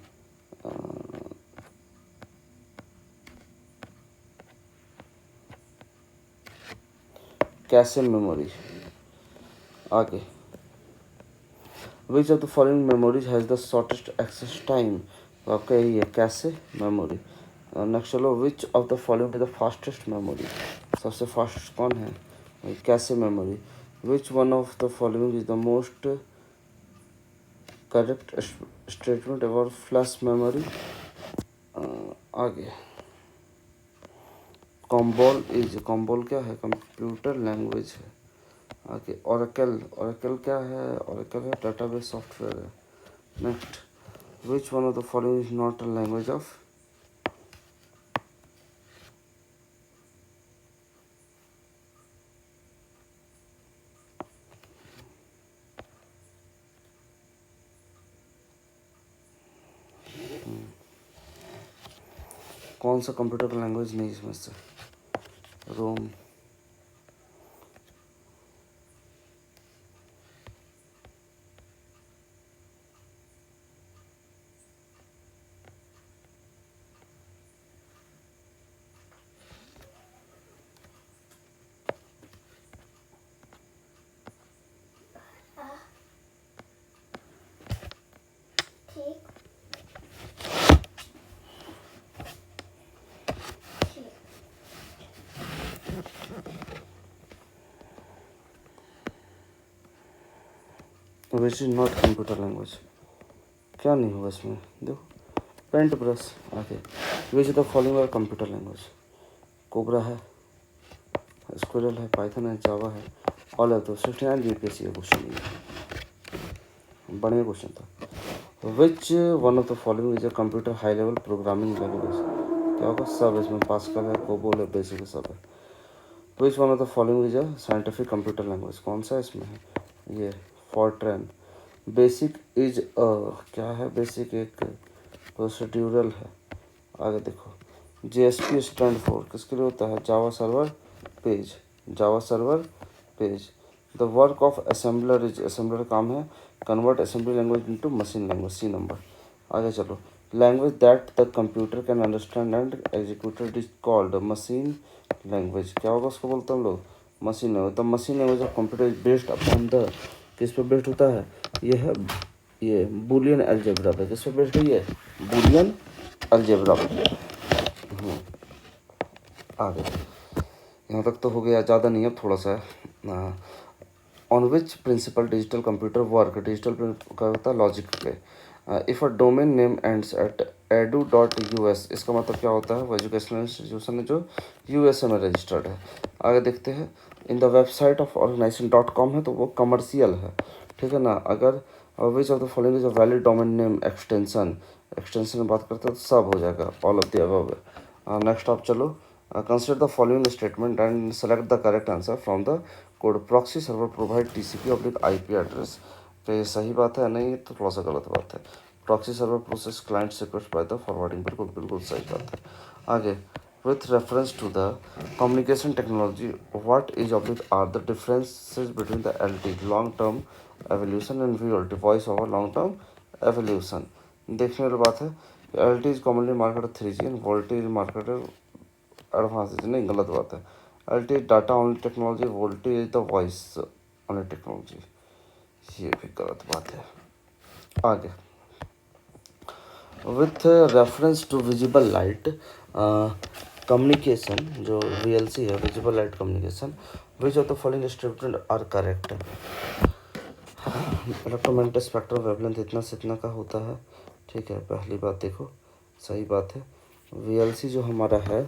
[SPEAKER 1] cache memory. आगे, which of the following memories has the shortest access time, तो आपका यही है cache memory. Next चलो, which of the following is the fastest memory, सबसे fast कौन है, cache memory. Which one of the following is the most correct statement about flash memory. आगे, कॉम्बोल is, कॉम्बोल क्या है, कंप्यूटर लैंग्वेज है। आगे, ओरेकल, ओरेकल क्या है, ओरेकल है डेटाबेस सॉफ्टवेयर है। Next, which one of the following is not a language of, कौन सा कंप्यूटर लैंग्वेज नहीं इसमें से, ROM. Which is not computer language, क्या नहीं होगा इसमें, देखो पेंट ब्रश। आगे, which the following are computer language, cobra है, स्क्विरल है, पाइथन है, जावा है, ऑल है। तो 69 बीपीएससी का क्वेश्चन है, बढ़िया क्वेश्चन था। विच one of the following is a computer high level programming language, क्या होगा, सब इसमें पास्कल है, कोबोल है, बेसिक है, सब है। Which one of the following is a scientific computer language, कौन सा इसमें है, ये फॉर्ट्रैन। बेसिक इज क्या है, बेसिक एक प्रोसीड्यूरल है। आगे देखो, JSP स्टैंड फॉर किसके लिए होता है, Java server page, Java server page. The work of assembler is, assembler काम है convert assembly language into machine language, C number. आगे चलो, language that the computer can understand and execute it is called machine language. क्या होगा उसको बोलते हैं हम लोग? Machine language. The machine language of computer is based upon the, किस पे बेस्ड होता है? ये है, ये बूलियन अलजेब्रा पे। किस पे बेस्ड है ये? बूलियन अलजेब्रा पे। आगे यहाँ तक तो हो गया, ज़्यादा नहीं, अब थोड़ा सा on which principle digital computer work. Digital का होता है लॉजिक पे। If a domain name ends at edu.us, इसका मतलब क्या होता है? वो एजुकेशनल इंस्टीट्यूशन है जो यूएसए में रजिस्टर्ड है। आगे देखते हैं, in the website of organisation .com है तो वो कमर्शियल है, ठीक है ना। अगर विच of the following is a valid domain name extension, extension में बात करते हैं तो सब हो जाएगा, all of the above. Next आप चलो, consider the following statement and select the correct answer from the code. Proxy server provide TCP/IP address. तो ये सही बात है? नहीं, तो थोड़ा सा गलत बात है। Proxy server process client request by the forwarding, बिल्कुल बिल्कुल सही बात है। आगे, with reference to the communication technology, what is oblique are the differences between the LT long term evolution and VoLT voice over long term evolution? देखने वाली बात है, LT is commonly marketed 3G and VoLT is marketed advanced। नहीं, गलत बात है। LT is data only technology, VoLT is the voice only technology, ये भी गलत बात है। आगे, with reference to visible light communication, जो VLC है, visible light communication, which of the following statement are correct? Electromagnetic spectrum wavelength इतना से इतना का होता है, ठीक है। पहली बात देखो, सही बात है। VLC जो हमारा है,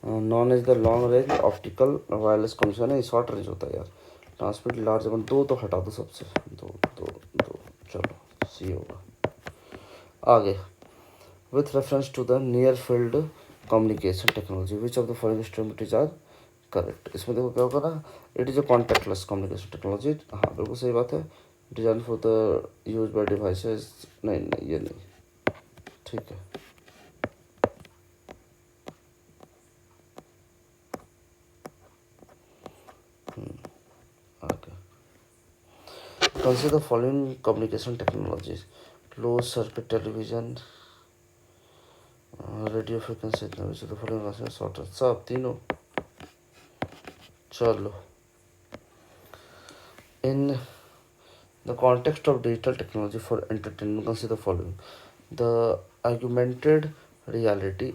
[SPEAKER 1] non is the long range optical wireless communication है, शॉर्ट रेंज होता है यार। ट्रांसमिट लार्ज, दो तो हटा दो सबसे, दो दो दो, चलो सी होगा। आगे, with reference to the near field communication technology, which of the following statements are correct? इसमें देखो क्या होगा ना, it is a contactless communication technology. हाँ बिल्कुल सही बात है। Design for the use by devices, नहीं नहीं ये नहीं, ठीक है। Okay, consider the following communication technologies, close circuit television, radio frequency, short, सब तीनों। चलो, in the context of digital technology for entertainment, consider the following: the augmented reality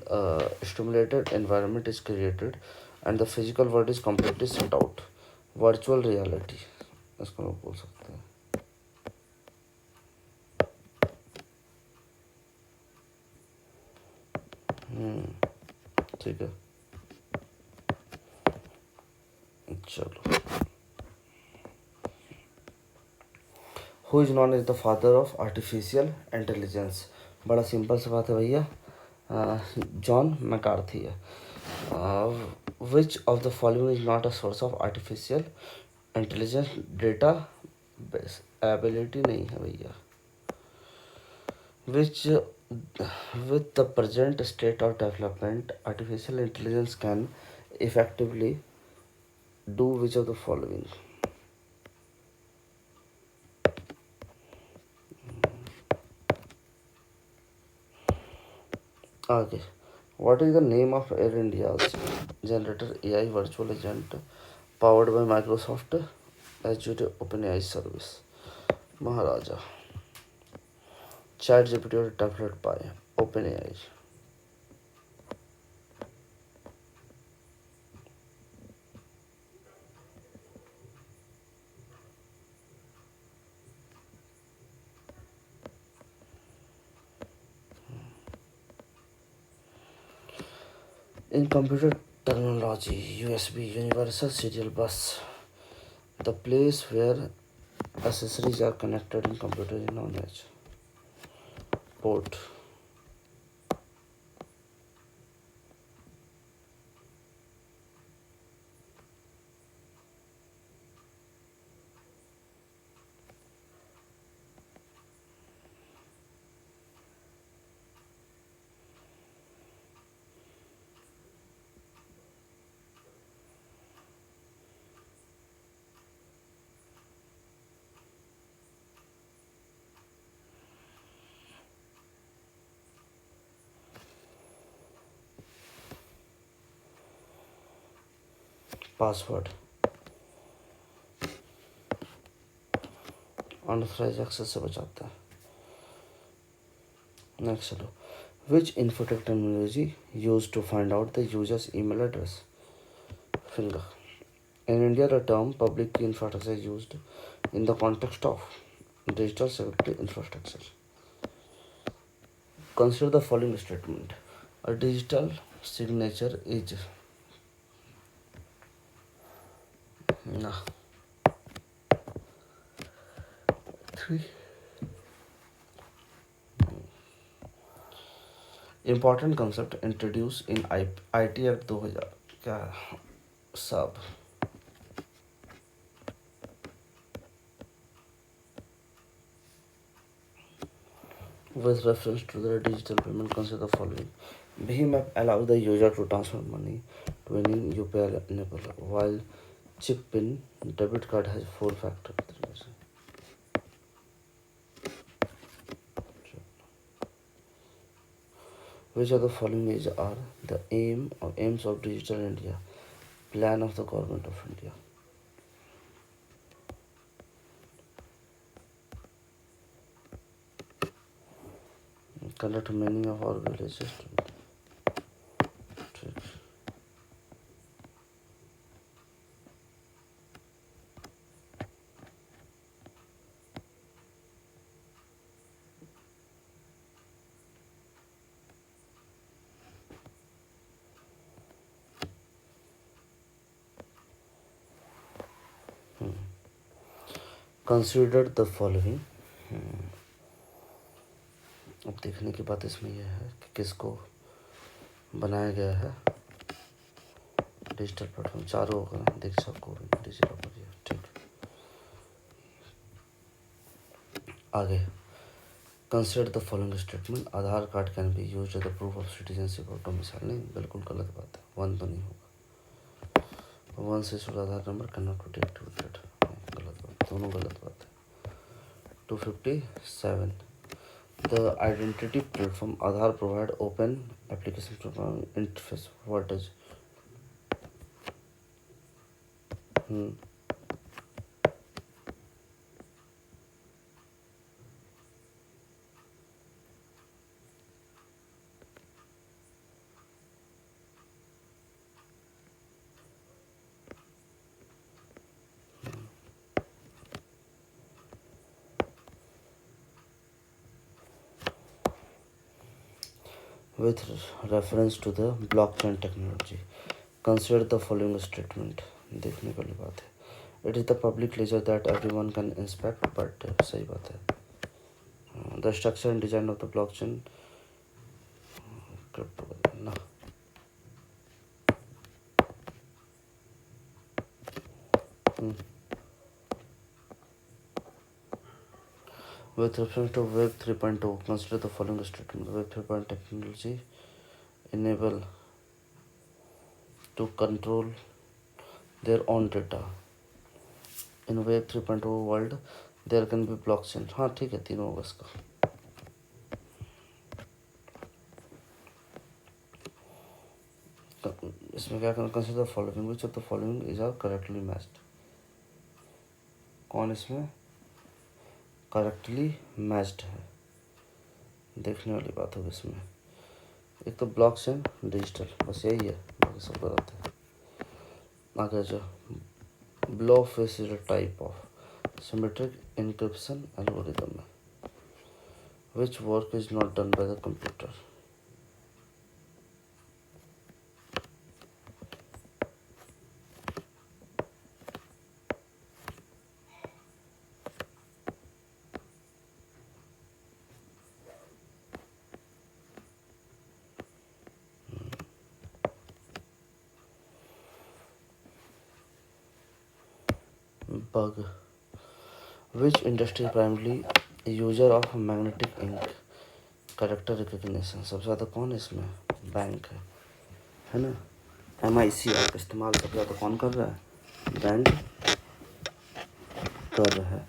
[SPEAKER 1] stimulated environment is created and the physical world is completely shut out। virtual reality, इसको हम बोल सकते हैं। ठीक है, चलो। Who is known as the father of artificial intelligence? बड़ा simple सा बात है भैया, जॉन मैकार्थी है। Which of the following is not a source of artificial intelligence data base? Ability नहीं है भैया। Which with the present state of development, artificial intelligence can effectively do which of the following? Okay, what is the name of Air India's generator AI virtual agent powered by Microsoft Azure OpenAI service? Maharaja, ChatGPT or developed by OpenAI? In computer terminology, USB, Universal Serial Bus, the place where accessories are connected in computer is known as port. Password, unauthorised access से बचाता है। Next चलो, which infotech technology use to find out the users email address? Finger. In India, the term public key infrastructure is used in the context of digital security infrastructure. Consider the following statement. A digital signature is nah, 3 important concept introduced in IT Act 2000 क्या सब with reference to the digital payment. Consider the following. Bhim app allows the user to transfer money to any UPI enabler, while chip pin debit card has 4-factor authentication. Which of the following are the aims of Digital India plan of the Government of India? Conduct many of our villages. Consider the following. अब देखने की बात इसमें यह है कि किसको बनाया गया है डिजिटल प्लेटफॉर्म। चारों होगा ना, दीक्षा को डिजिटल हो गया। ठीक, आगे consider the following statement. Aadhaar card can be used as the proof of citizenship और डोमिसाइल। नहीं, बिल्कुल गलत बात है। 1 तो नहीं होगा। 1 से शुरू Aadhaar number can not be activated. गलत बात, दोनों गलत बात है। 257 the identity platform Aadhaar provide open application interface. What is with reference to the blockchain technology? Consider the following statement. देखने वाली बात है। It is the public ledger that everyone can inspect, but सही बात है। The structure and design of the blockchain crypto ना। With reference to Web 3.0, consider the following statement. Web 3.0 technology enable to control their own data. In Web 3.0 world, there can be blockchain. हाँ ठीक है, तीनों होगा इसका। इसमें क्या करना? Consider the following. Which of the following is are correctly matched? कौन इसमें करेक्टली मैच्ड है? देखने वाली बात होगी इसमें। एक तो ब्लॉकचेन, डिजिटल, बस यही है, बाकी सब गलत है। आगे जो blow face is a type of symmetric encryption algorithm which work is not done by the computer. Bug. Which industry is primarily a user of magnetic ink character recognition? सबसे ज़्यादा कौन है इसमें? बैंक है ना। MICR का इस्तेमाल सबसे ज़्यादा कौन कर रहा है? बैंक कर रहा है।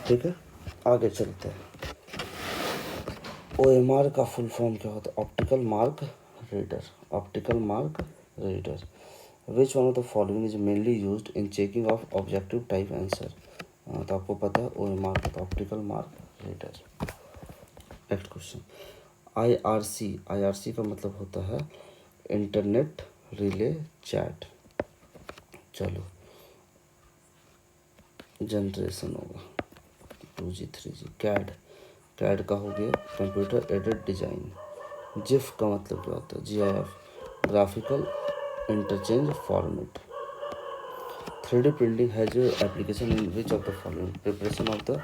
[SPEAKER 1] ठीक है, आगे चलते हैं। OMR का फुल फॉर्म क्या होता है? Optical mark reader. Optical mark reader. Which one of the following is mainly used in checking of objective type answer. तो आपको पता है OMR का, optical mark reader. Next question, IRC का मतलब होता है इंटरनेट रिले चैट। चलो, जनरेशन होगा 2G 3G। कैड का हो गया कंप्यूटर एडेड डिजाइन। जिफ का मतलब क्या होता है? GIF, graphical interchange format. 3D printing है जो application in which of the following? Preparation of the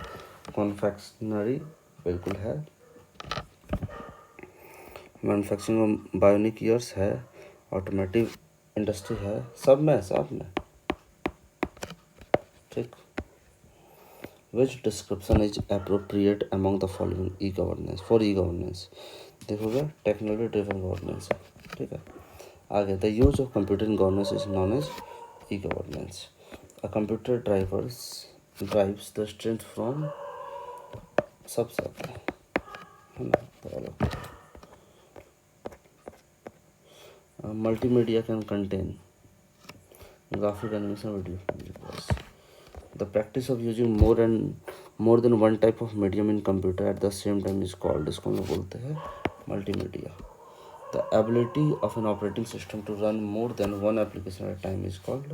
[SPEAKER 1] confectionery, बिल्कुल है। मैन्युफैक्चरिंग बायोनिक ईयर्स है। ऑटोमेटिव इंडस्ट्री है। सब में ठीक। Which description is appropriate among the following e governance for e governance? देखोगे टेक्नोलॉजी ड्रिवन गवर्नेंस है, ठीक है। आगे, the use of computer in governance is known as e governance. A computer drives the strength from, सब है ना, तो अलग। Multimedia can contain graphic, animation, video, music, voice. The practice of using more than one type of medium in computer at the same time is called, इसको हम लोग बोलते हैं multimedia. The ability of an operating system to run more than one application at a time is called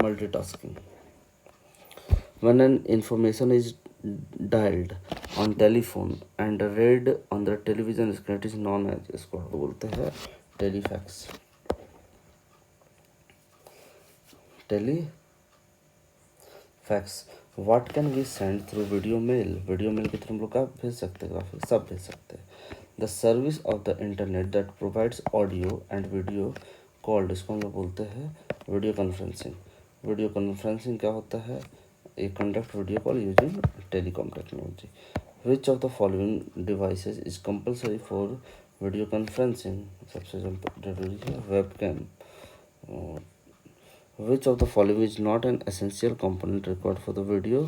[SPEAKER 1] multitasking. When an information is dialed on telephone and read on the television screen, it is known as, इसको बोलते हैं telefax. Fax. What can we send through video mail? Video mail के through हम लोग क्या भेज सकते हैं? ग्राफिक सब भेज सकते हैं। The service of the internet that provides audio and video called, इसको हम लोग बोलते हैं वीडियो कॉन्फ्रेंसिंग। वीडियो कॉन्फ्रेंसिंग क्या होता है? A conduct video call using telecom technology. Which of the following devices is compulsory for video conferencing? सबसे जरूरी है webcam. Which of the following is not an essential component required for the video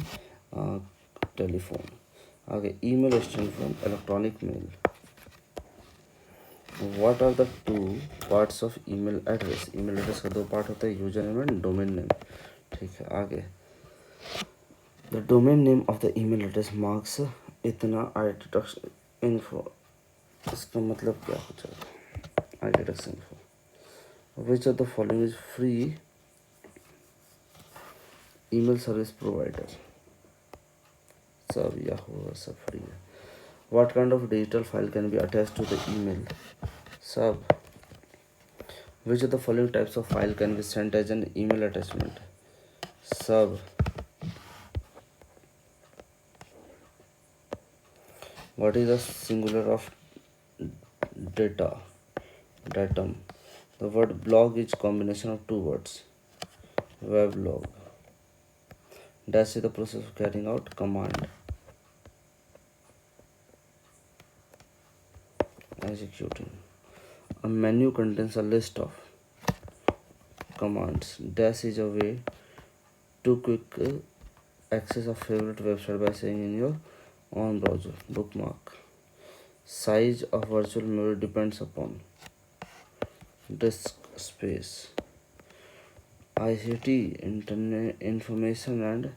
[SPEAKER 1] telephone? आगे, email stands for electronic mail. What are the two parts of email address? email address का दो part होता है, user name and domain name, ठीक है। आगे, the domain name of the email address marks इतना itex info, इसका मतलब क्या हो जाएगा? itex info. Which of the following is free email service provider? सब याहू सब फ्री है। What kind of digital file can be attach to the email? सब। Which of the following types of file can be sent as an email attachment? सब। What is the singular of data? datum. The word blog is combination of two words, weblog. Dash is the process of carrying out command. Executing. A menu contains a list of commands. Dash is a way to quick access a favorite website by saying in your own browser. Bookmark. Size of virtual memory depends upon disk space. ICT, internet information and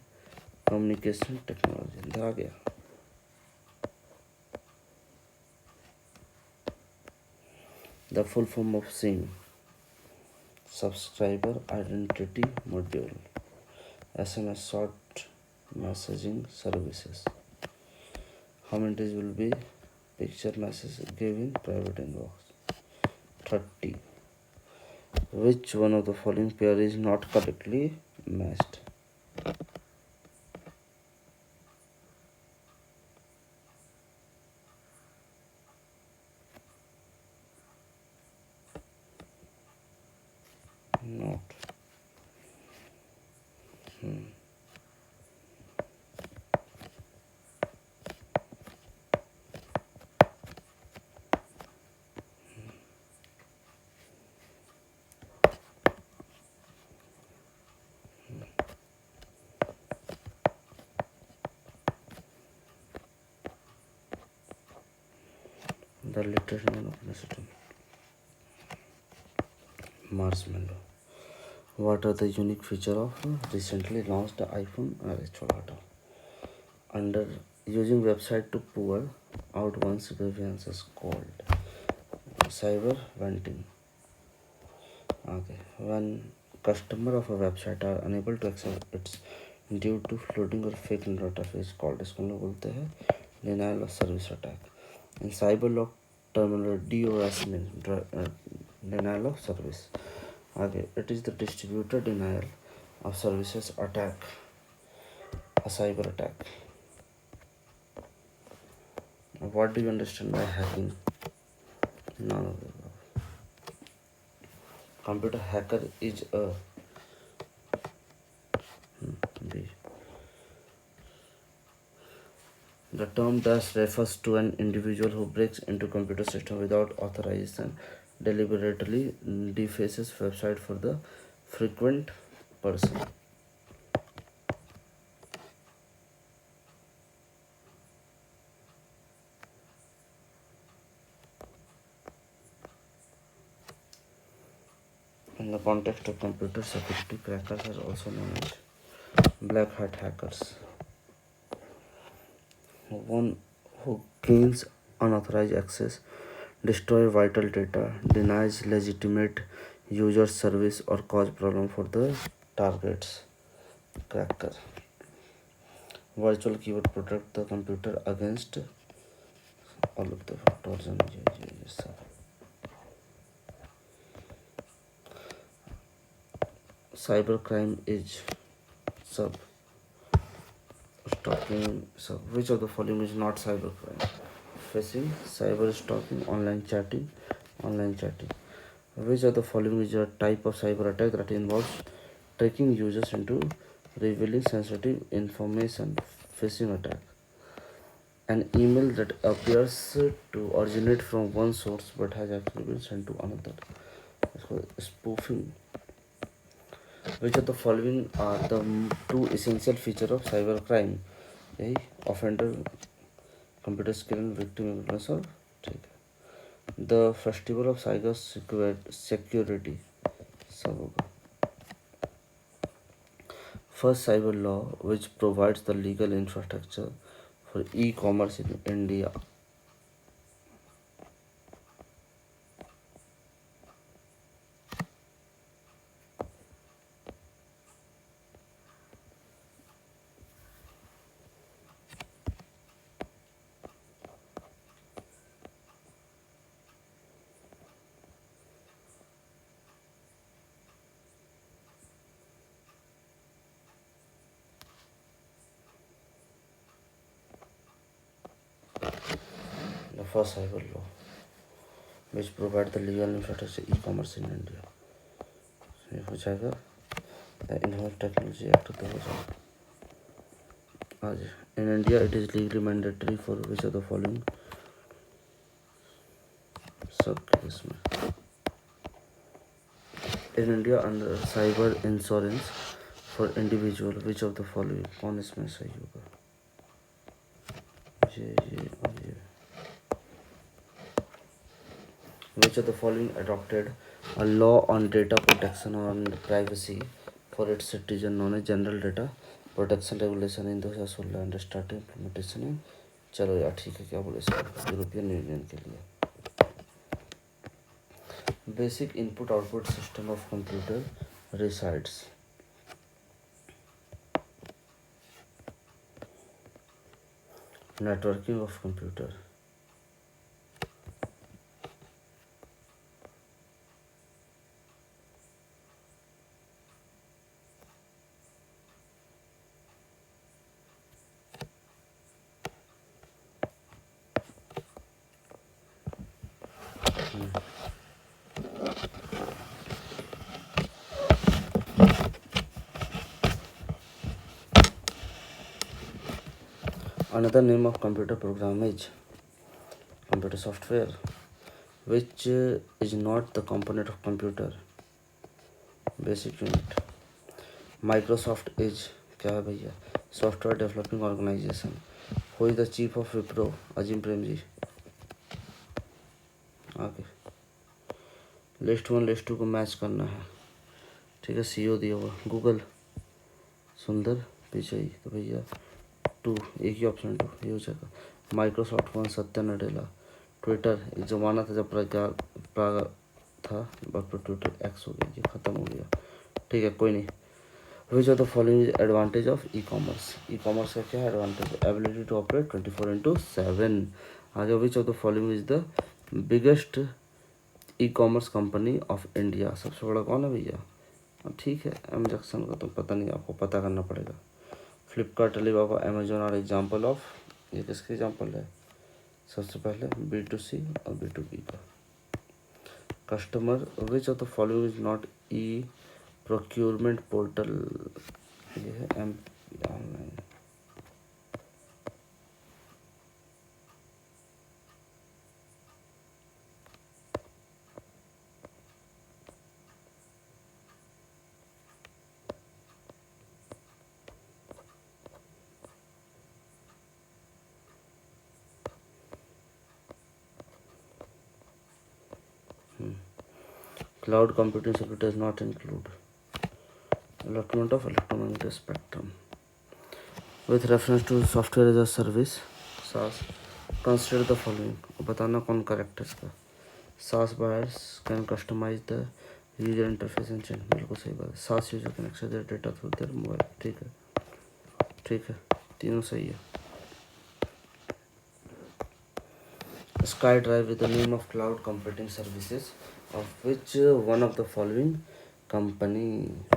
[SPEAKER 1] communication technology. इधर आ गया। The full form of SIM, subscriber identity module. SMS, short messaging services. How many days will be picture message given private inbox? 30. Which one of the following pair is not correctly matched? Not. The literal name of the system. Marshmallow. What are the unique feature of recently launched iPhone? छोड़ा हटाओ. Under using website to pour out one's grievances called cyber venting. Okay, when customer of a website are unable to access its due to floating or fake interface called, इसको हम लोग बोलते हैं denial of service attack. In cyber law terminal DOS means denial of service. Okay, it is the distributed denial of services attack, a cyber attack. What do you understand by hacking? None of the above. Computer hacker is a B. The term thus refers to an individual who breaks into computer system without authorization, deliberately defaces website for the frequent person. In the context of computer security, crackers are also known as black hat hackers. One who gains unauthorized access, destroy vital data, denies legitimate user service or cause problem for the targets. Cracker. Virtual keyboard protect the computer against all of the Trojan. Yes, sir. Cybercrime is sub stalking. So, which of the following is not cybercrime? Phishing, cyber stalking, online chatting, online chatting. Which of the following is a type of cyber attack that involves tricking users into revealing sensitive information? Phishing attack. An email that appears to originate from one source but has actually been sent to another. It's called spoofing. Which of the following are the two essential features of cybercrime? यही offender computer skill and victim awareness और ठीक है. The festival of cyber security सब होगा. First cyber law which provides the legal infrastructure for e-commerce in India. The first cyber law which provide the legal infrastructure e-commerce in India. ये हो जाएगा the Information Technology Act 2000. आज in India it is legally mandatory for which of the following सब case में. In India under cyber insurance for individual which of the following कौन इसमें सही होगा? ये और ये. Which of the following adopted a law on data protection or on privacy for its citizen known as General Data Protection Regulation in 2016 and started implementation in. चलो यार ठीक है, क्या बोले इसको, यूरोपियन यूनियन के लिए. Basic input output system of computer resides. Networking of computer. Another name of computer program is computer software, which is not the component of computer. Basic unit. Microsoft is क्या है भैया? Software developing organization. Who is the chief of Wipro? अजीम प्रेम जी. आगे list 1 list 2 को match करना है. ठीक है, CEO दिया हुआ गूगल सुंदर पिचाई, तो भैया 2 एक ही ऑप्शन 2 ये हो जाएगा। माइक्रोसॉफ्ट 1 सत्या नडेला। ट्विटर एक ज़माना था जब प्राग था, बट ट्विटर एक्स हो गया, ये ख़त्म हो गया। ठीक है, कोई नहीं। Which of the following is advantage of e commerce. E commerce का क्या है एडवांटेज? Ability to operate 24/7। आगे which of the following is the biggest e commerce company of India. सबसे बड़ा कौन है भैया? ठीक है, एम जैक्सन का तो पता नहीं, आपको पता करना पड़ेगा। Flipkart, Alibaba, Amazon are example of, ये किसके एग्जाम्पल है? सबसे पहले B2C और B2B का। Customer, which of the following is not e procurement portal, ये है M online. Cloud computing service does not include allotment of electromagnetic spectrum. With reference to software as a service, SaaS, consider the following. बताना कौन correct है इसका? SaaS buyers can customize the user interface and change. बिल्कुल सही बात है। SaaS user can access their data through their mobile. ठीक है, ठीक है, तीनों सही है। SkyDrive is the name of cloud computing services of which one of the following company?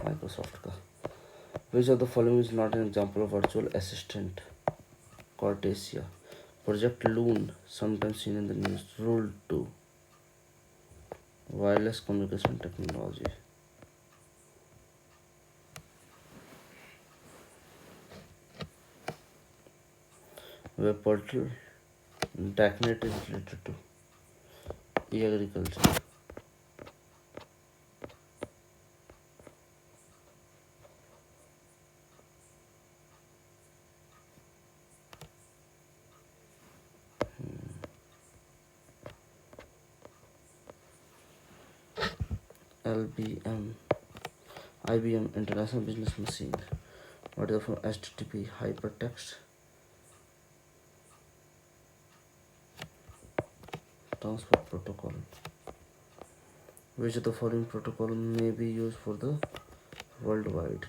[SPEAKER 1] Microsoft का। Which of the following is not an example of virtual assistant? Cortesia. Project Loon, sometimes seen in the news. Rule 2. Wireless communication technology. Web portal. DACnet is related to e-agriculture. LBM. IBM, International Business Machine. What is the from HTTP? Hypertext Transfer Protocol. Which of the following protocol may be used for the worldwide?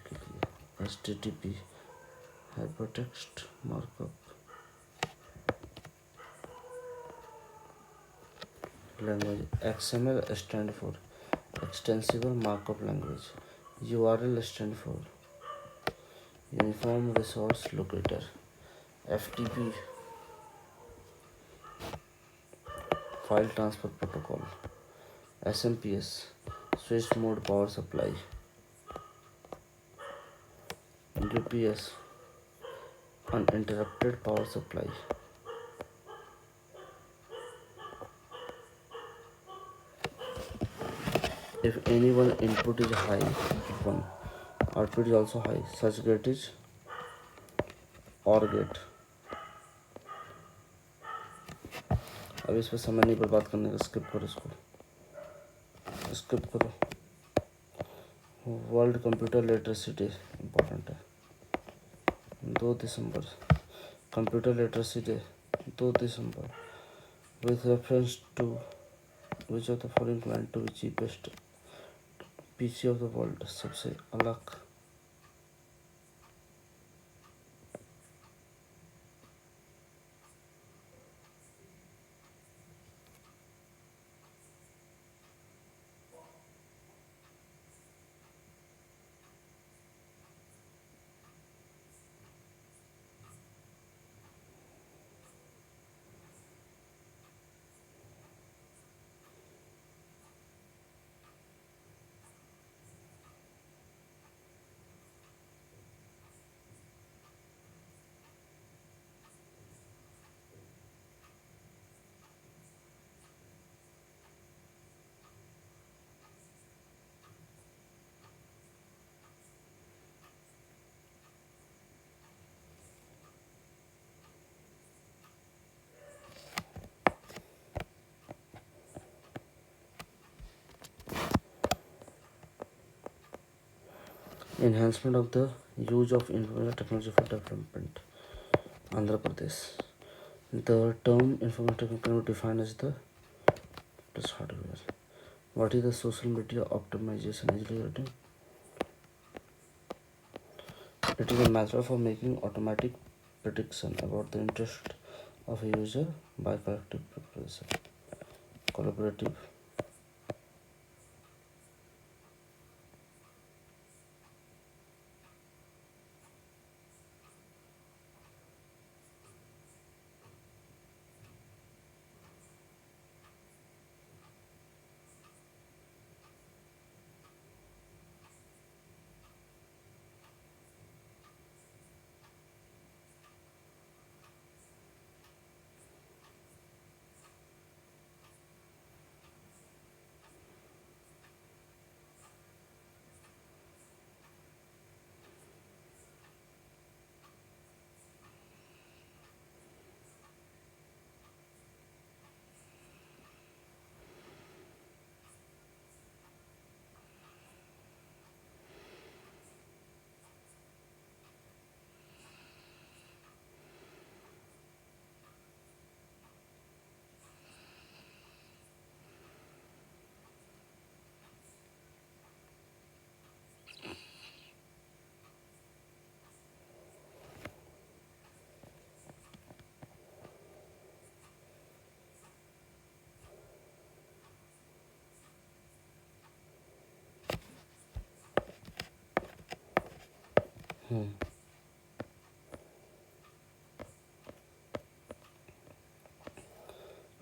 [SPEAKER 1] HTTP, Hypertext Markup Language. XML stand for Extensible Markup Language. URL stand for Uniform Resource Locator. FTP, File Transfer Protocol. SMPS, Switch Mode Power Supply. UPS, Uninterrupted Power Supply. If any one input is high, 1, output is also high, such gate is OR gate. अब इस पर समय नहीं बर्बाद करने का, skip करो, इसको स्किप करो। World computer literacy day important है, 2 दिसंबर। कंप्यूटर लिटरेसी डे 2 दिसंबर। With reference to which of the following client to be cheapest PC of the world, सबसे अलग। enhancement of the use of information technology for development. Andhra Pradesh. The term information technology can be defined as the hardware. What is the social media optimization agility? It is a method for making automatic prediction about the interest of a user by collective preparation. Collaborative.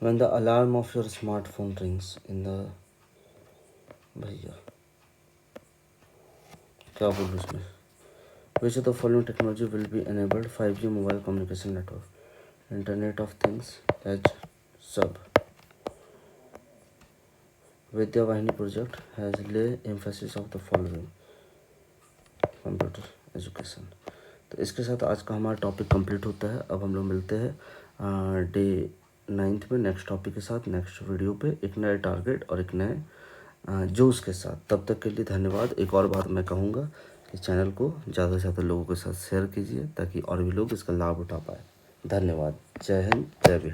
[SPEAKER 1] When the alarm of your smartphone rings in the भैया क्या बोलूँ इसमें Which of the following technology will be enabled? 5G mobile communication network, Internet of Things, Edge, Sub. Vidya Vahini project has lay emphasis of the following: computer education. तो इसके साथ आज का हमारा टॉपिक कंप्लीट होता है। अब हम लोग मिलते हैं डे 9th में नेक्स्ट टॉपिक के साथ, नेक्स्ट वीडियो पे एक नए टारगेट और एक नए जोश के साथ। तब तक के लिए धन्यवाद। एक और बात मैं कहूँगा कि चैनल को ज़्यादा से ज़्यादा लोगों के साथ शेयर कीजिए ताकि और भी लोग इसका लाभ उठा पाए। धन्यवाद। जय हिंद, जय बिहार।